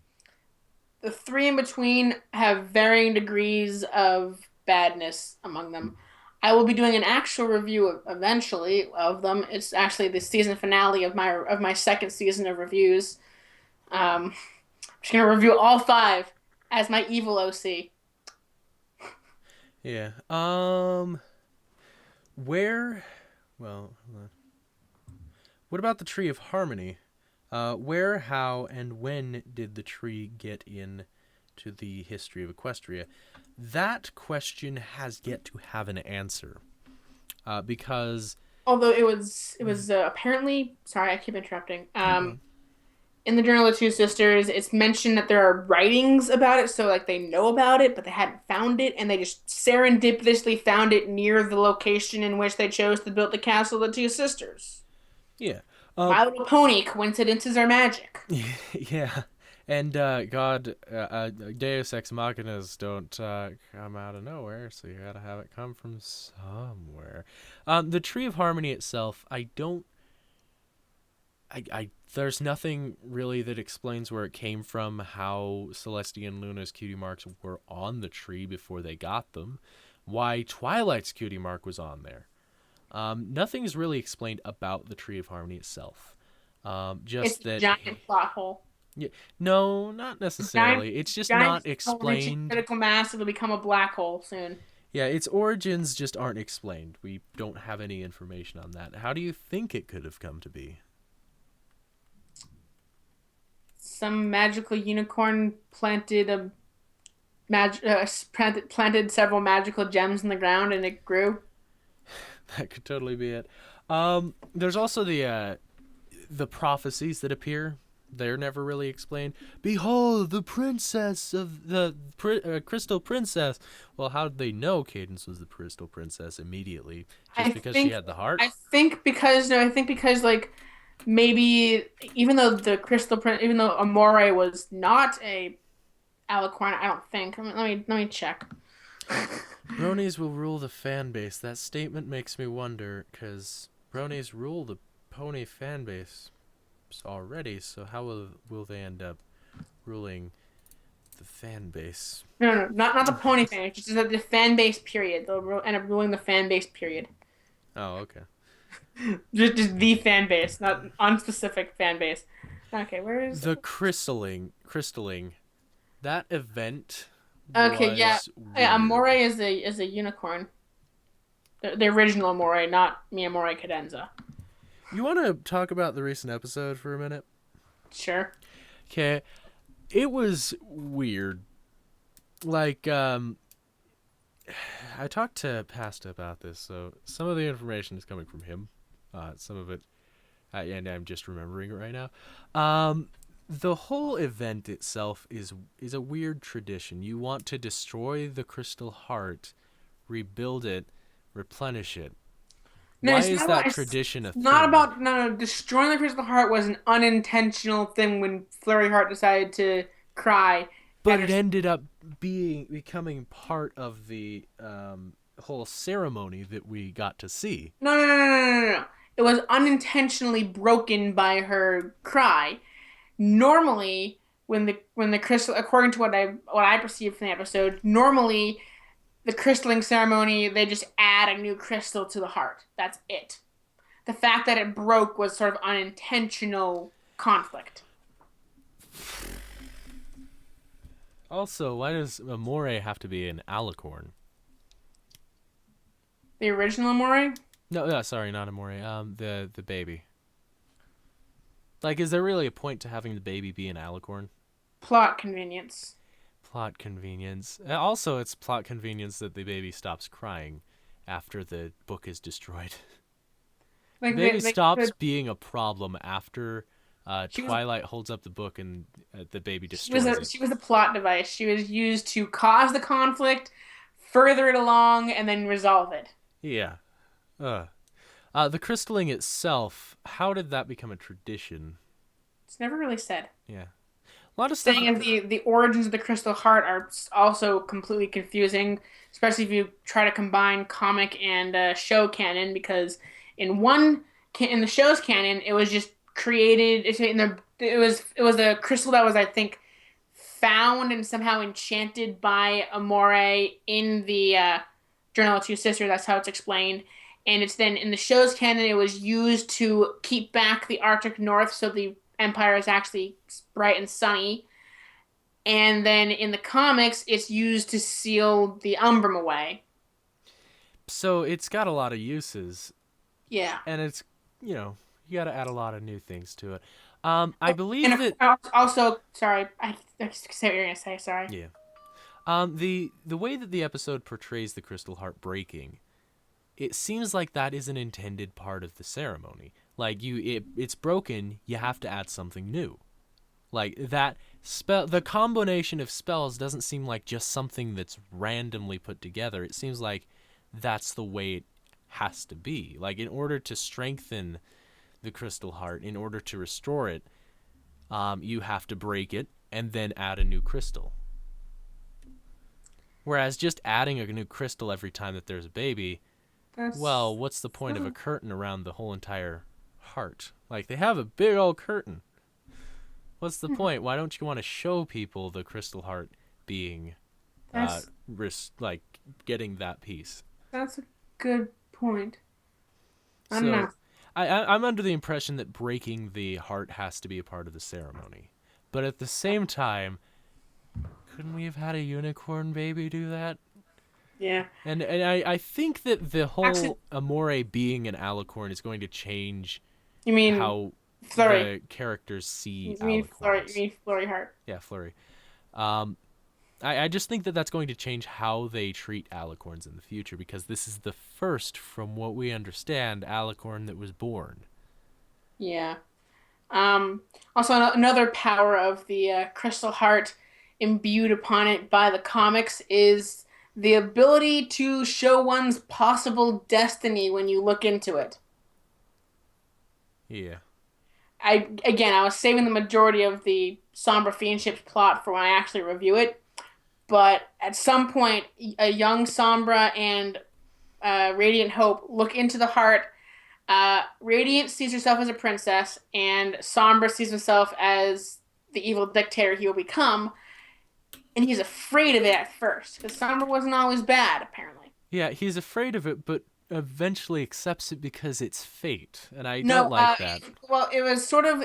The three in between have varying degrees of badness among them. I will be doing an actual review eventually of them. It's actually the season finale of my second season of reviews. I'm just gonna review all five as my evil OC. Yeah. Where? Well, what about the Tree of Harmony? Where, how, and when did the tree get in to the history of Equestria? That question has yet to have an answer. Because Although it was apparently, sorry, I keep interrupting. no, go on. in the Journal of the Two Sisters, it's mentioned that there are writings about it, so like they know about it, but they hadn't found it, and they just serendipitously found it near the location in which they chose to build the castle of the Two Sisters. Yeah. My Little Pony, coincidences are magic. Yeah. And God, Deus Ex Machinas don't come out of nowhere, so you gotta have it come from somewhere. The Tree of Harmony itself, there's nothing really that explains where it came from, how Celestia and Luna's cutie marks were on the tree before they got them, why Twilight's cutie mark was on there. Nothing's really explained about the Tree of Harmony itself. It's Just a that, giant plot hole. yeah, no, not Giant, necessarily. It's just giant not hole reaching explained. critical mass, it'll become a black hole soon. Yeah, its origins just aren't explained. We don't have any information on that. How do you think it could have come to be? Some magical unicorn planted several magical gems in the ground, and it grew. That could totally be it. There's also the prophecies that appear. They're never really explained. Behold, the princess of the crystal princess. Well, how did they know Cadence was the crystal princess immediately? Just I because she think had the heart? I think because no, I think because like maybe even though Amore was not a alicorn, I don't think. Let me check. Bronies will rule the fan base. That statement makes me wonder, because Bronies rule the pony fan base already, so how will they end up ruling the fan base? No, not the pony fan. Just the fan base period. They'll end up ruling the fan base period. Oh, okay. Just the fan base, not unspecific fan base. Okay, where is The crystalling. That event Okay, yeah. was Yeah, Amore weird. is a unicorn. The original Amore, not Miyamore Cadenza. You want to talk about the recent episode for a minute? Sure. Okay. It was weird. Like, I talked to Pasta about this, so some of the information is coming from him. Some of it, and I'm just remembering it right now. The whole event itself is a weird tradition. You want to destroy the crystal heart, rebuild it, replenish it. No, Why it's is not that about. tradition a It's not thing? about. No, no. Destroying the Crystal Heart was an unintentional thing when Flurry Heart decided to cry But after. it ended up becoming part of the whole ceremony that we got to see. No. It was unintentionally broken by her cry. Normally, when the crystal, according to what I perceived from the episode, normally the crystalling ceremony, they just add a new crystal to the heart. That's it. The fact that it broke was sort of unintentional conflict. Also, why does Amore have to be an alicorn? The original Amore? No, sorry, not Amore. The baby. Like, is there really a point to having the baby be an alicorn? Plot convenience. Plot convenience. Also, it's plot convenience that the baby stops crying after the book is destroyed. The Like baby they stops could, being a problem after she was Twilight holds up the book and the baby she was destroys a it. she was a plot device. She was used to cause the conflict, further it along, and then resolve it. Yeah. Uh. The crystalling itself, how did that become a tradition? It's never really said. Yeah. A lot of stuff. Saying as the origins of the Crystal Heart are also completely confusing, especially if you try to combine comic and show canon. Because in the show's canon, it was just created. It was a crystal that was, I think, found and somehow enchanted by Amore in the Journal of Two Sisters. That's how it's explained. And it's then in the show's canon, it was used to keep back the Arctic North, so the Empire is actually bright and sunny. And then in the comics, it's used to seal the Umbrum away. So it's got a lot of uses, Yeah. and it's, you got to add a lot of new things to it. I And believe that. also, sorry, I say what you're gonna say. Sorry. Yeah. The way that the episode portrays the Crystal Heart breaking, it seems like that is an intended part of the ceremony. Like it's broken, you have to add something new. Like that spell, the combination of spells doesn't seem like just something that's randomly put together. It seems like that's the way it has to be. Like in order to strengthen the crystal heart, in order to restore it, you have to break it and then add a new crystal. Whereas just adding a new crystal every time that there's a baby, That's well, what's the point of a curtain around the whole entire heart? Like they have a big old curtain. What's the point? Why don't you want to show people the crystal heart being, that's like getting that piece? that's a good point. I don't know. So, I'm under the impression that breaking the heart has to be a part of the ceremony, but at the same time, couldn't we have had a unicorn baby do that? Yeah. And I think that the Actually, whole Amore being an alicorn is going to change you mean how Flurry? the characters see You mean Flurry? You alicorns. mean Flurry Heart? Yeah, Flurry. Um, I just think that that's going to change how they treat alicorns in the future because this is the first, from what we understand, alicorn that was born. Yeah. Also, another power of the Crystal Heart imbued upon it by the comics is the ability to show one's possible destiny when you look into it. Yeah. I was saving the majority of the Sombra Fiendship's plot for when I actually review it, but at some point, a young Sombra and Radiant Hope look into the heart. Radiant sees herself as a princess, and Sombra sees himself as the evil dictator he will become, and he's afraid of it at first because Sombra wasn't always bad, apparently. Yeah, he's afraid of it, but eventually accepts it because it's fate, and I don't No, like that. well, it was sort of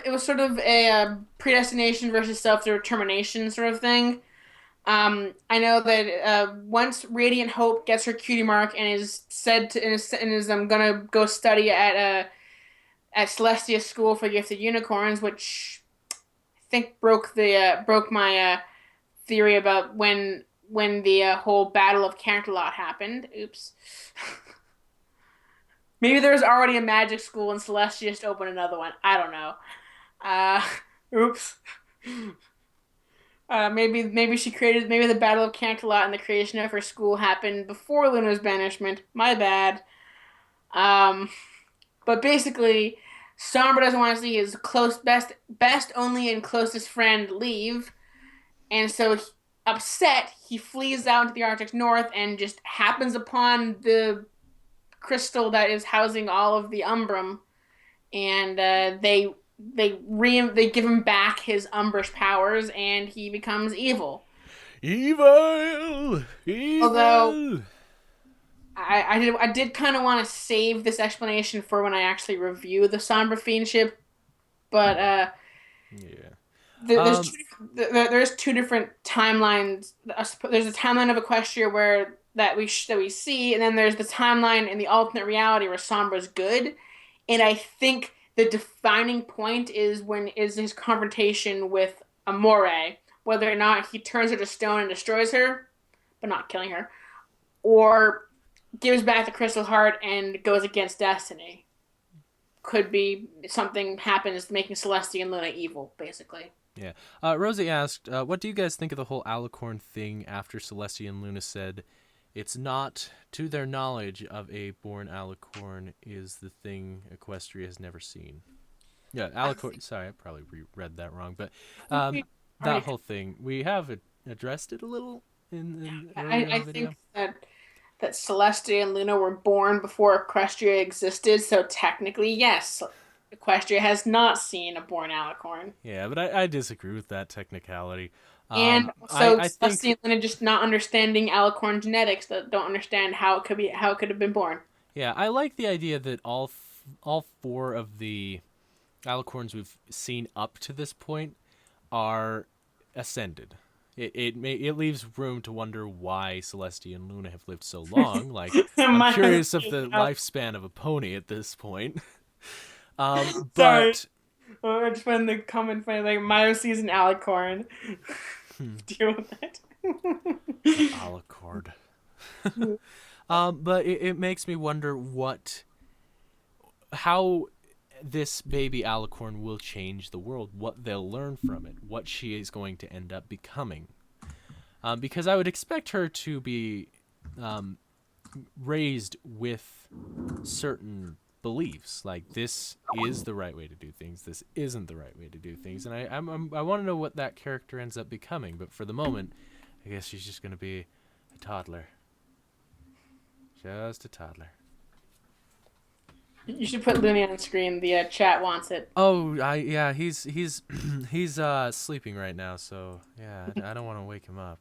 a predestination versus self-determination sort of thing. I know that once Radiant Hope gets her cutie mark and is said to and is gonna go study at Celestia School for Gifted Unicorns, which I think broke my theory about when the whole Battle of Canterlot happened. Oops. Maybe there's already a magic school and Celestia just opened another one. I don't know. Uh, oops. Maybe the Battle of Canterlot and the creation of her school happened before Luna's banishment. My bad. Um, but basically, Sombra doesn't want to see his best only and closest friend leave, and so upset, he flees out into the Arctic North and just happens upon the crystal that is housing all of the Umbrum, and they give him back his Umbrish powers, and he becomes evil. Evil! Although Evil! I did kind of want to save this explanation for when I actually review the Sombra Fiendship, but Yeah. there's there's two different timelines. There's a timeline of Equestria where that we see, and then there's the timeline in the alternate reality where Sombra's good. And I think the defining point is his confrontation with Amore, whether or not he turns her to stone and destroys her, but not killing her, or gives back the Crystal Heart and goes against Destiny. Could be something happens making Celestia and Luna evil, basically. Yeah. Rosie asked, what do you guys think of the whole alicorn thing after Celestia and Luna said it's not, to their knowledge of a born alicorn, is the thing Equestria has never seen? Yeah, alicorn. Sorry, I probably read that wrong, but that Right. whole thing, we have addressed it a little in I, earlier in I the video. think that Celestia and Luna were born before Equestria existed, so technically, yes, Equestria has not seen a born alicorn. Yeah, but I disagree with that technicality. And also I Celestia think, and Luna just not understanding alicorn genetics that don't understand how it could have been born. yeah, I like the idea that all four of the alicorns we've seen up to this point are ascended. It leaves room to wonder why Celestia and Luna have lived so long. Like, I'm My curious of the lifespan of a pony at this point. Sorry. But I just found the comment funny, like Mayo sees an alicorn. Deal with it. alicord. But it makes me wonder how this baby alicorn will change the world, what they'll learn from it, what she is going to end up becoming. Because I would expect her to be raised with certain beliefs, like this is the right way to do things, this isn't the right way to do things, and I want to know what that character ends up becoming. But for the moment, I guess she's just going to be a toddler. Just a toddler. You should put Looney on screen. The chat wants it. Oh, yeah, he's he's sleeping right now, so yeah, I don't want to wake him up.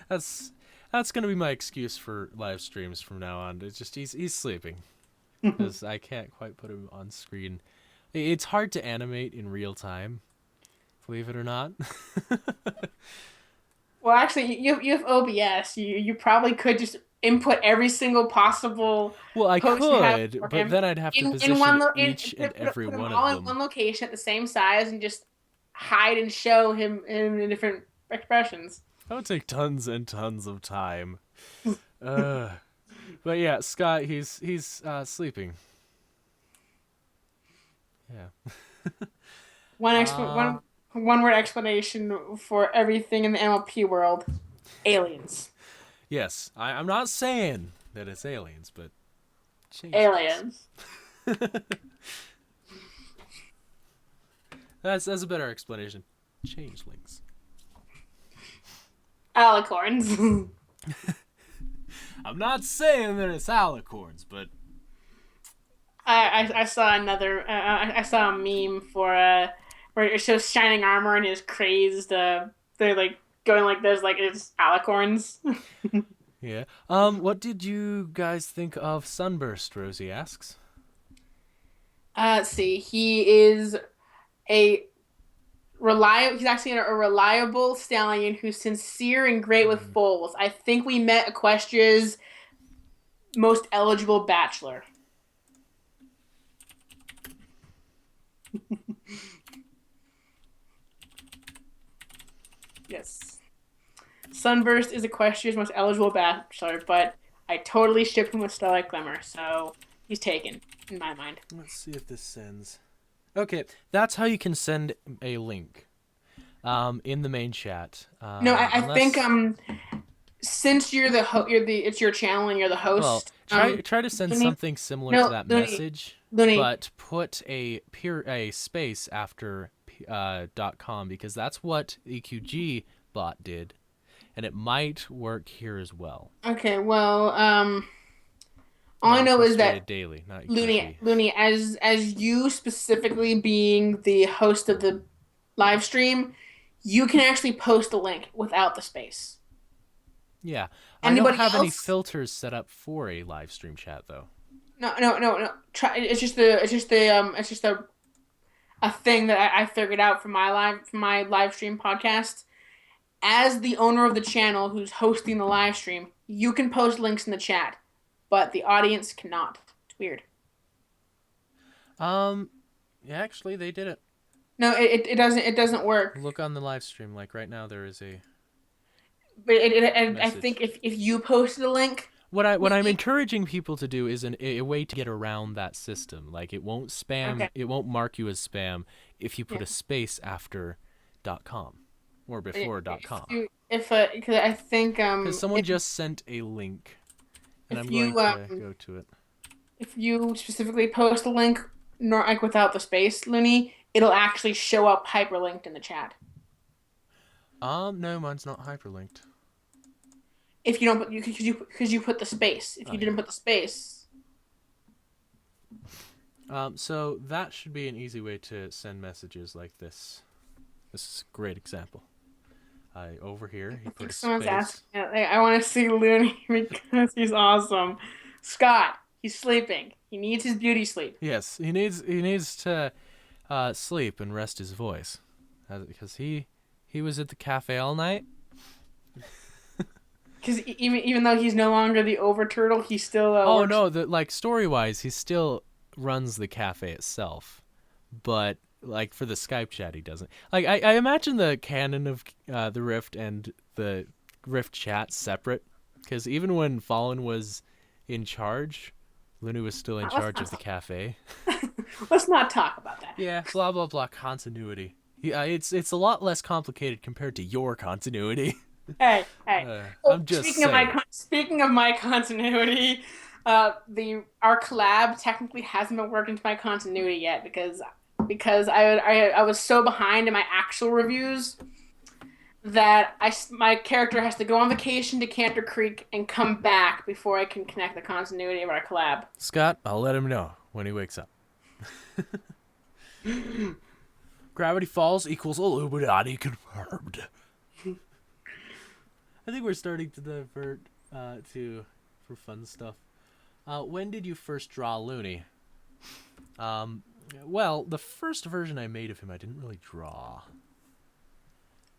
That's gonna be my excuse for live streams from now on. It's just he's sleeping because I can't quite put him on screen. It's hard to animate in real time, believe it or not. Well, actually, you have OBS. You probably could just input every single possible. Well, I post you have could, for but him then I'd have to position each and every put them one all of in them. one location at the same size and just hide and show him in different expressions. That would take tons and tons of time. But yeah, Scott, he's sleeping. Yeah. One word explanation for everything in the MLP world: aliens. Yes, I'm not saying that it's aliens, but Aliens. That's a better explanation. Changelings. Alicorns. I'm not saying that it's alicorns, but I saw another. I saw a meme for where it shows shining armor and is crazed. They're like going like this, like it's alicorns. yeah. What did you guys think of Sunburst? Rosie asks. Let's see. He is a reliable. He's actually a reliable stallion who's sincere and great with foals. I think we met Equestria's most eligible bachelor. Yes. Sunburst is Equestria's most eligible bachelor, but I totally shipped him with Starlight Glimmer, so he's taken, in my mind. Let's see if this sends. Okay, that's how you can send a link in the main chat. No, I think since you're the it's your channel and you're the host. Well, try to send something similar to that message, but put a space after .com, because that's what EQG bot did, and it might work here as well. Okay, well, all I know is that daily, not Looney, as you specifically being the host of the live stream, you can actually post a link without the space. Yeah, Anybody I don't have any else? filters set up for a live stream chat though. No. It's just a thing that I figured out from my live stream podcast. As the owner of the channel who's hosting the live stream, you can post links in the chat, but the audience cannot. It's weird. Yeah, actually, they did it. No, it doesn't work. Look on the live stream, like right now there is a. But I think if you posted a link. What I'm encouraging people to do is a way to get around that system. Like it won't spam, Okay. It won't mark you as spam if you put a space after .com or before .com. Because I think because someone just sent a link, and I'm going to go to it. If you specifically post a link, like without the space, Looney, it'll actually show up hyperlinked in the chat. No, mine's not hyperlinked. If you don't, because you put the space. If you didn't put the space. So that should be an easy way to send messages like this. This is a great example. Over here, he put a Someone's space. asking. I want to see Looney because he's awesome. Scott, he's sleeping. He needs his beauty sleep. Yes, he needs to sleep and rest his voice, because he was at the cafe all night. Because even though he's no longer the over turtle, he still. Oh no! Like story wise, he still runs the cafe itself, but like for the Skype chat, he doesn't. Like I imagine the canon of the Rift and the Rift chat separate, because even when Fallen was in charge, Looney was still in Let's charge not of the cafe. let's not talk about that. Yeah, blah blah blah. Continuity. Yeah, it's a lot less complicated compared to your continuity. Hey, hey. Oh, I'm just saying. speaking of my continuity, the our collab technically hasn't been working to my continuity yet because I was so behind in my actual reviews that my character has to go on vacation to Canter Creek and come back before I can connect the continuity of our collab. Scott, I'll let him know when he wakes up. Gravity Falls equals Illuminati confirmed. I think we're starting to divert for fun stuff. When did you first draw Looney? Well, the first version I made of him, I didn't really draw.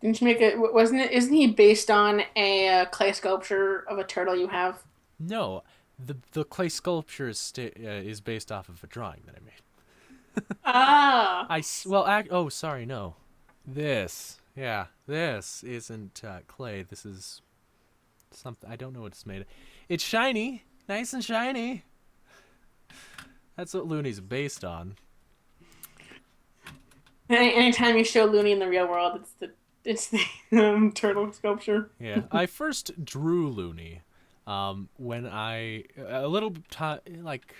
Didn't you make it? Wasn't it? Isn't he based on a clay sculpture of a turtle you have? No, the clay sculpture is based off of a drawing that I made. Ah. Oh, sorry, no. This isn't clay. This is something, I don't know what it's made of. It's shiny, nice and shiny. That's what Looney's based on. Anytime you show Looney in the real world, it's the turtle sculpture. Yeah, I first drew Looney when like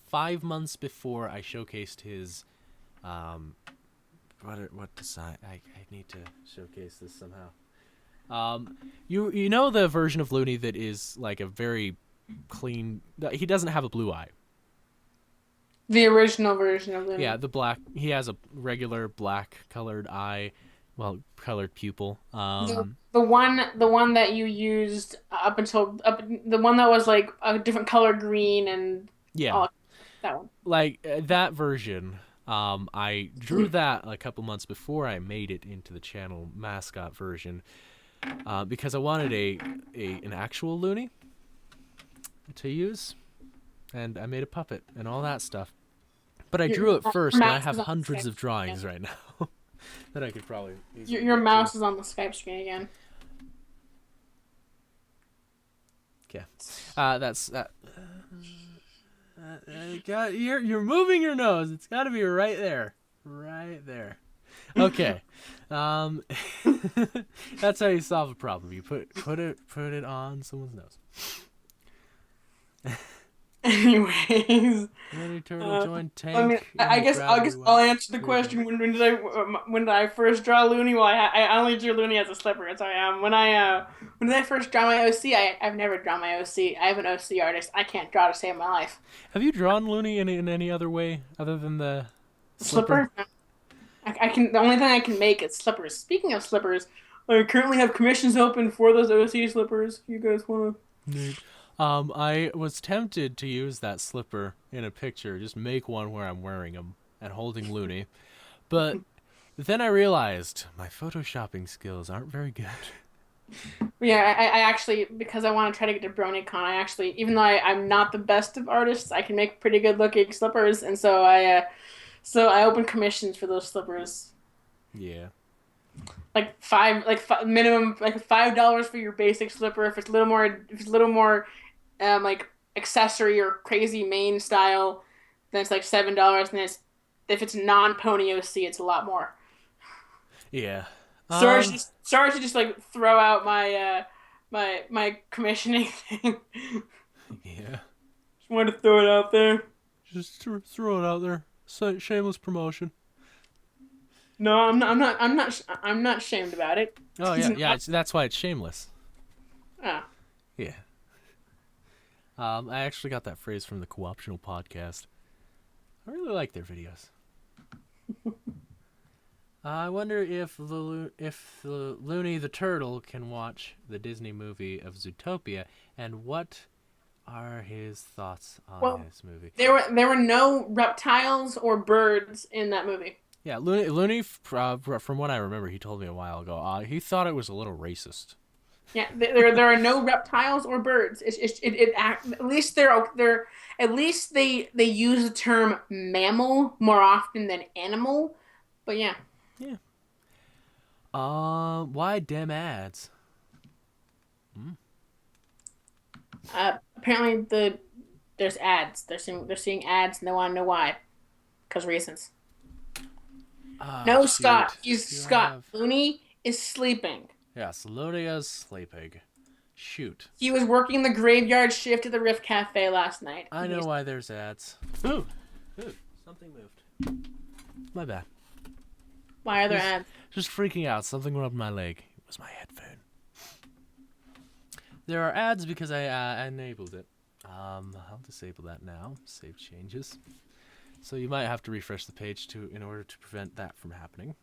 5 months before I showcased his what design. I need to showcase this somehow. You know the version of Looney that is like a very clean. He doesn't have a blue eye. The original version of Looney. Yeah, the black. He has a regular black colored eye, well, colored pupil. The one that you used the one that was like a different color green and Yeah, all, that one. like that version. I drew that a couple months before I made it into the channel mascot version, because I wanted an actual Looney to use, and I made a puppet and all that stuff. But I drew it first, and I have hundreds of drawings right now that I could probably. Your mouse is on the Skype screen again. Okay, that's that. God, you're moving your nose. It's got to be right there, right there. Okay, that's how you solve a problem. You put it on someone's nose. Anyways, TheLooneyTurtle joined Tank. I mean, I guess I'll answer the question. When did I first draw Looney? Well, I only drew Looney as a slipper. So when did I first draw my OC? I've never drawn my OC. I have an OC artist. I can't draw to save my life. Have you drawn Looney in any other way other than the slipper? I can. The only thing I can make is slippers. Speaking of slippers, I currently have commissions open for those OC slippers. You guys wanna? Neat. I was tempted to use that slipper in a picture, just make one where I'm wearing them and holding Looney, but then I realized my photoshopping skills aren't very good. Yeah, I actually, because I want to try to get to BronyCon, I actually, even though I'm not the best of artists, I can make pretty good looking slippers, and so I open commissions for those slippers. Yeah. Minimum like $5 for your basic slipper. If it's a little more like accessory or crazy mane style, then it's like $7. And if it's non-pony OC, it's a lot more. Yeah. Sorry to just like throw out my commissioning thing. Yeah. Just wanted to throw it out there. Just throw it out there. Shameless promotion. No, I'm not ashamed about it. Oh yeah. That's why it's shameless. Ah. Yeah. I actually got that phrase from the Co-optional podcast. I really like their videos. I wonder if the Looney the Turtle can watch the Disney movie of Zootopia, and what are his thoughts on this movie? There were no reptiles or birds in that movie. Yeah, Looney, from what I remember, he told me a while ago, he thought it was a little racist. Yeah, there are no reptiles or birds. At least they use the term mammal more often than animal. But yeah. Yeah. Why dem ads? Apparently there's ads. They're seeing ads and they want to know why. Because reasons. Ah, No, shoot. Scott. He's Do I Scott. have... Looney is sleeping. Yes, Lonia's sleeping. Shoot. He was working the graveyard shift at the Rift Cafe last night. I know why there's ads. Ooh. Ooh. Something moved. My bad. Why are there ads? Just freaking out. Something rubbed my leg. It was my headphone. There are ads because I enabled it. I'll disable that now. Save changes. So you might have to refresh the page in order to prevent that from happening.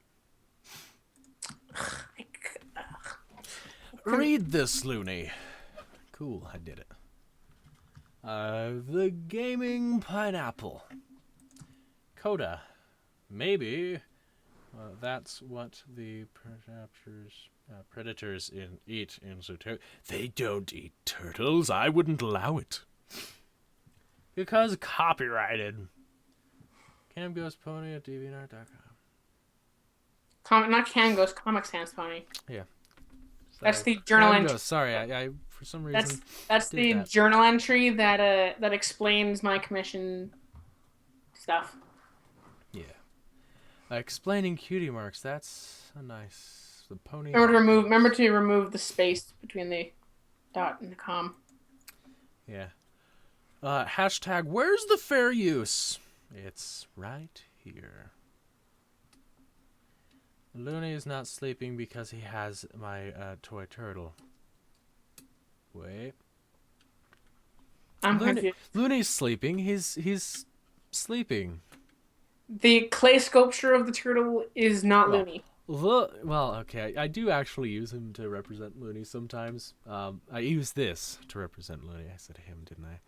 Read this, Looney. Cool, I did it. The Gaming Pineapple. Coda. Maybe that's what the predators eat in Zootopia. They don't eat turtles. I wouldn't allow it. Because copyrighted. Cam Ghost Pony at DeviantArt.com. Not Cam Ghost, Comic Sans Pony. Yeah. That's the journal Cam entry. Ghost. Sorry, I for some reason. That's the journal entry that explains my commission stuff. Yeah. Explaining cutie marks. That's a nice. The pony. Remember to remove the space between the dot and the com. Yeah. Hashtag. Where's the fair use? It's right here. Looney is not sleeping because he has my toy turtle. Wait. I'm confused. Looney's sleeping. He's sleeping. The clay sculpture of the turtle is not Looney. Well, okay. I do actually use him to represent Looney sometimes. I use this to represent Looney. I said him, didn't I?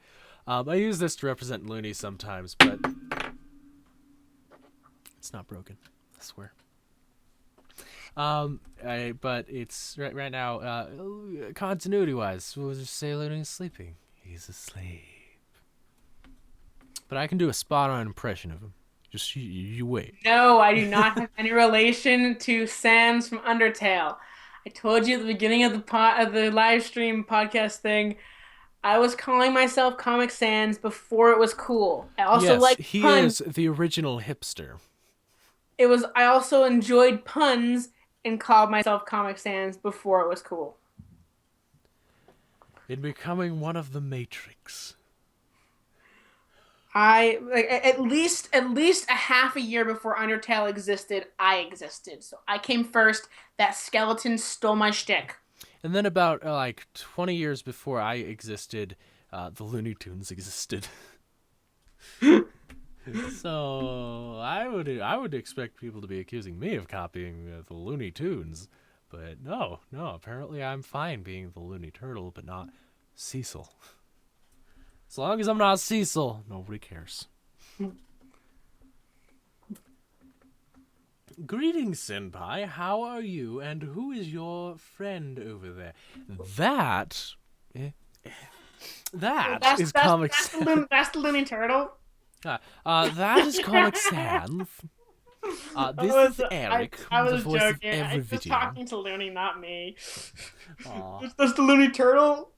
I use this to represent Looney sometimes, but it's not broken. I swear. But it's right now, continuity-wise, we'll just say Looney's sleeping. He's asleep. But I can do a spot-on impression of him. Just you wait. No, I do not have any relation to Sans from Undertale. I told you at the beginning of the live stream podcast thing, I was calling myself Comic Sans before it was cool. I also like he puns. is the original hipster. I also enjoyed puns and called myself Comic Sans before it was cool. In becoming one of the Matrix. At least a half a year before Undertale existed, I existed. So I came first. That skeleton stole my shtick. And then about 20 years before I existed, the Looney Tunes existed. So I would expect people to be accusing me of copying the Looney Tunes, but no. Apparently I'm fine being the Looney Turtle, but not Cecil. As long as I'm not Cecil, nobody cares. Greetings, Senpai. How are you? And who is your friend over there? That is Comic Sans. That's the Looney Turtle. That is Comic Sans. This is Eric, I was the voice joking. of every I was video. talking to Looney, not me. That's the Looney Turtle.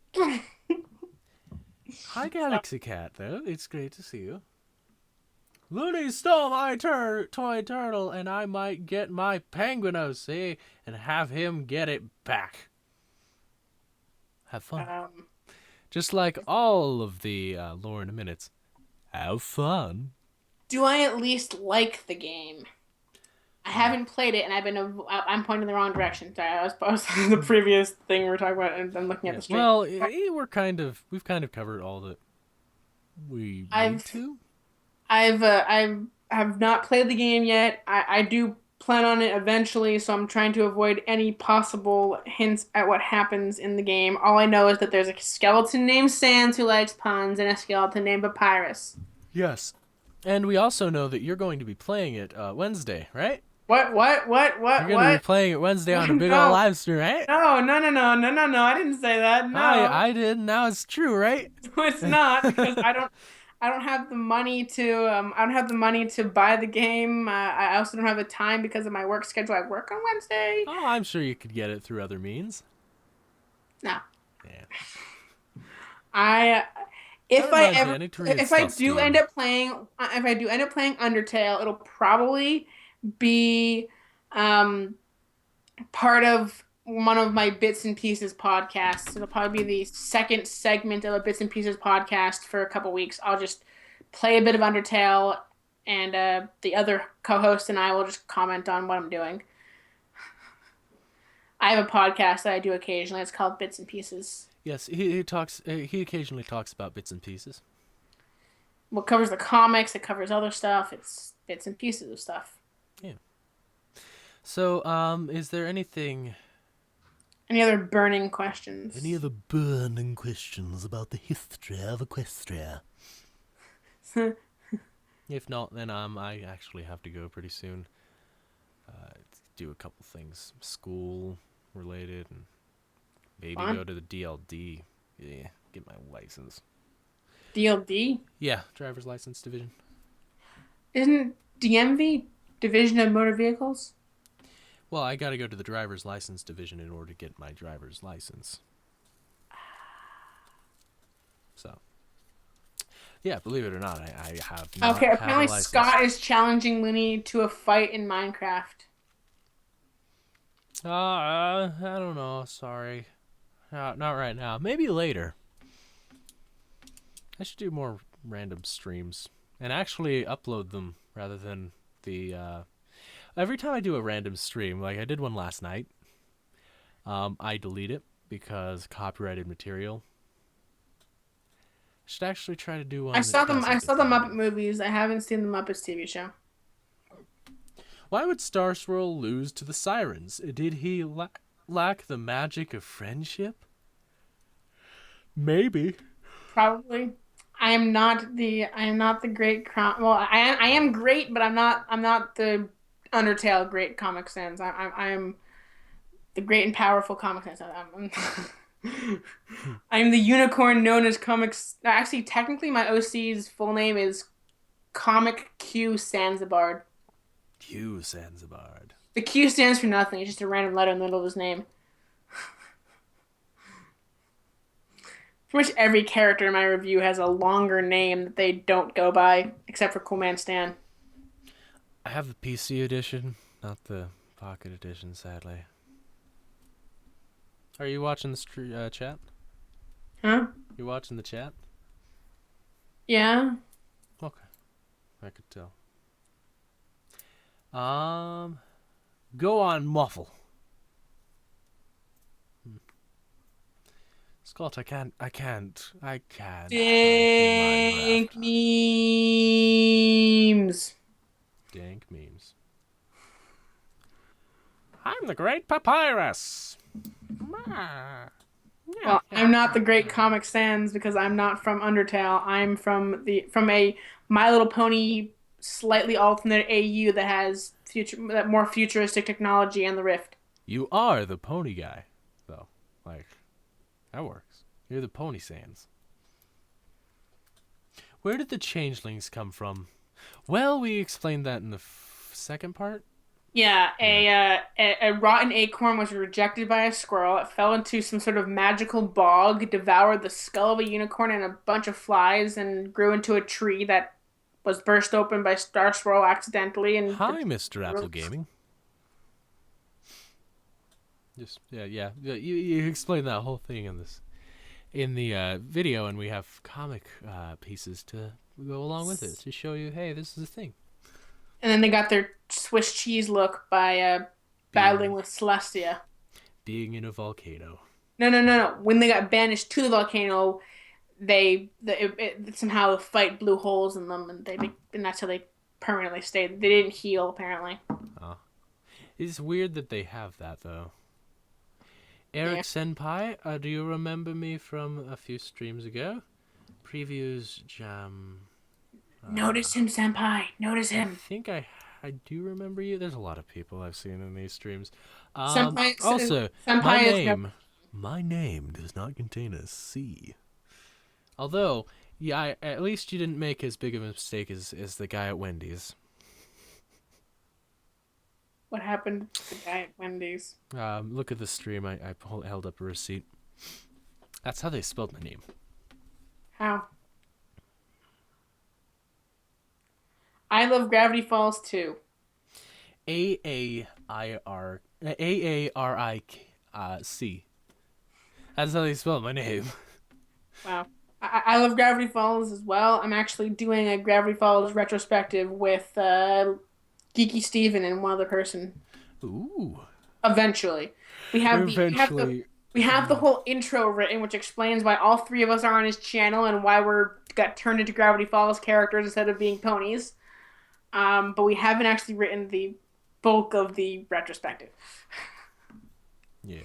Hi, Galaxy Cat, though. It's great to see you. Looney stole my toy turtle, and I might get my penguin OC and have him get it back. Have fun. Just like all of the lore in a minute. Have fun. Do I at least like the game? I haven't played it, and I'm pointing in the wrong direction. Sorry, I was the previous thing we were talking about, and I'm looking at the stream. Well, we've kind of covered all that we need to. I have not played the game yet. I do plan on it eventually, so I'm trying to avoid any possible hints at what happens in the game. All I know is that there's a skeleton named Sans who likes puns, and a skeleton named Papyrus. Yes. And we also know that you're going to be playing it Wednesday, right? What? You're going to be playing it Wednesday on a big old live stream, right? No, I didn't say that, no. I did, now it's true, right? No, it's not, because I don't have the money to buy the game. I also don't have the time because of my work schedule. I work on Wednesday. Oh, I'm sure you could get it through other means. No. Yeah. That reminds me, I need to read If I do end Steam. up playing Undertale, it'll probably be um part of one of my Bits and Pieces podcasts. It'll probably be the second segment of a Bits and Pieces podcast for a couple weeks. I'll just play a bit of Undertale, and the other co-host and I will just comment on what I'm doing. I have a podcast that I do occasionally. It's called Bits and Pieces. Yes, he talks. He occasionally talks about bits and pieces. Well, it covers the comics. It covers other stuff. It's bits and pieces of stuff. Yeah. So, is there anything? Any other burning questions? Any other burning questions about the history of Equestria? If not, then I actually have to go pretty soon. Do a couple things, school related, and maybe Fun. go to the DLD. Yeah, get my license. DLD? Yeah, driver's license division. Isn't DMV Division of Motor Vehicles? Well, I got to go to the driver's license division in order to get my driver's license. So, yeah, believe it or not, I have not Okay, had a apparently license. Scott is challenging Looney to a fight in Minecraft. I don't know. Sorry. Not right now. Maybe later. I should do more random streams and actually upload them rather than the. Every time I do a random stream, like I did one last night, I delete it because copyrighted material. I should actually try to do one. I saw that doesn't I get saw the Muppet deleted. movies. I haven't seen the Muppets TV show. Why would Star Swirl lose to the Sirens? Did he lack the magic of friendship? Maybe. Probably. I am not the great well, I am great, but I'm not the Undertale great comic sans. I am the great and powerful comic sans. I'm the unicorn known as comics. Actually, technically, my OC's full name is Comic Q Sanzabard. Q Sanzabard. The Q stands for nothing. It's just a random letter in the middle of his name. Pretty much every character in my review has a longer name that they don't go by, except for Cool Man Stan. I have the PC edition, not the Pocket edition, sadly. Are you watching the chat? Huh? You watching the chat? Yeah. Okay, I could tell. Go on, Muffle. Scott, I can't. Dank memes. Dank memes. I'm the Great Papyrus. Well, I'm not the great Comic Sans because I'm not from Undertale. I'm from a My Little Pony slightly alternate AU that has more futuristic technology and the Rift. You are the pony guy, though. Like, that works. You're the Pony Sans. Where did the changelings come from? Well, we explained that in the second part. Yeah, a rotten acorn was rejected by a squirrel. It fell into some sort of magical bog, devoured the skull of a unicorn and a bunch of flies, and grew into a tree that was burst open by Star Swirl accidentally. And Hi, Mr. Apple Gaming. Just yeah. You explained that whole thing in the video, and we have comic pieces to go along with it to show you, hey, this is a thing. And then they got their Swiss cheese look by battling with Celestia. Being in a volcano. No. When they got banished to the volcano, somehow the fight blew holes in them, and that's how they permanently stayed. They didn't heal apparently. Oh. It's weird that they have that though. Eric Yeah. Senpai, do you remember me from a few streams ago? Previews jam. Notice him, senpai. Notice I him. think I do remember you. There's a lot of people I've seen in these streams. Senpai. Also, Senpai my name does not contain a C. Although, yeah, at least you didn't make as big of a mistake as the guy at Wendy's. What happened to the guy at Wendy's? Look at the stream. I held up a receipt. That's how they spelled my name. How? I love Gravity Falls too. Aaric. That's how they spell my name. Wow. I love Gravity Falls as well. I'm actually doing a Gravity Falls retrospective with Geeky Steven and one other person. Ooh. Eventually, we have the we have the Eventually. we have the whole intro written, which explains why all three of us are on his channel and why we're got turned into Gravity Falls characters instead of being ponies. But we haven't actually written the bulk of the retrospective. Yeah.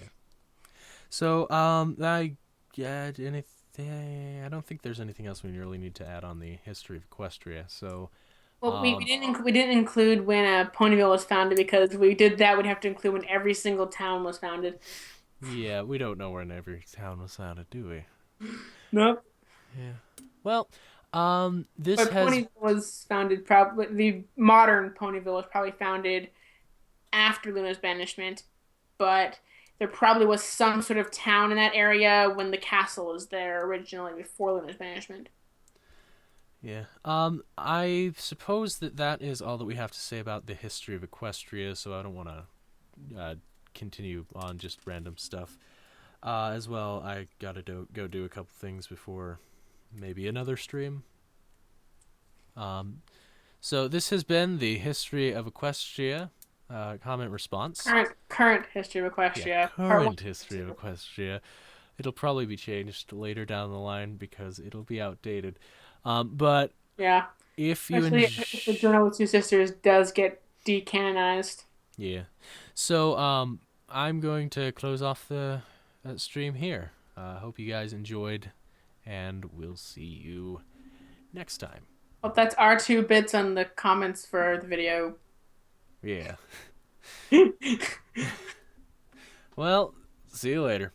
So, I get anything. I don't think there's anything else we really need to add on the history of Equestria. So, Well, um, we didn't include when Ponyville was founded because if we did that, we'd have to include when every single town was founded. yeah, we don't know where in every town was founded, do we? Nope. Yeah. Well, this But has. Ponyville was founded probably the modern Ponyville was probably founded after Luna's banishment, but there probably was some sort of town in that area when the castle was there originally before Luna's banishment. Yeah. I suppose that is all that we have to say about the history of Equestria. So I don't want to continue on just random stuff. As well, I gotta go do a couple things before maybe another stream. Um, so this has been the history of Equestria. Comment response. Current history of Yeah, Equestria, part one. current history of Equestria. It'll probably be changed later down the line because it'll be outdated. But Yeah, if you especially if the Journal of Two Sisters does get decanonized. yeah, so I'm going to close off the stream here. Hope you guys enjoyed, and we'll see you next time. Well, that's our 2 bits on the comments for the video. Yeah. Well, see you later.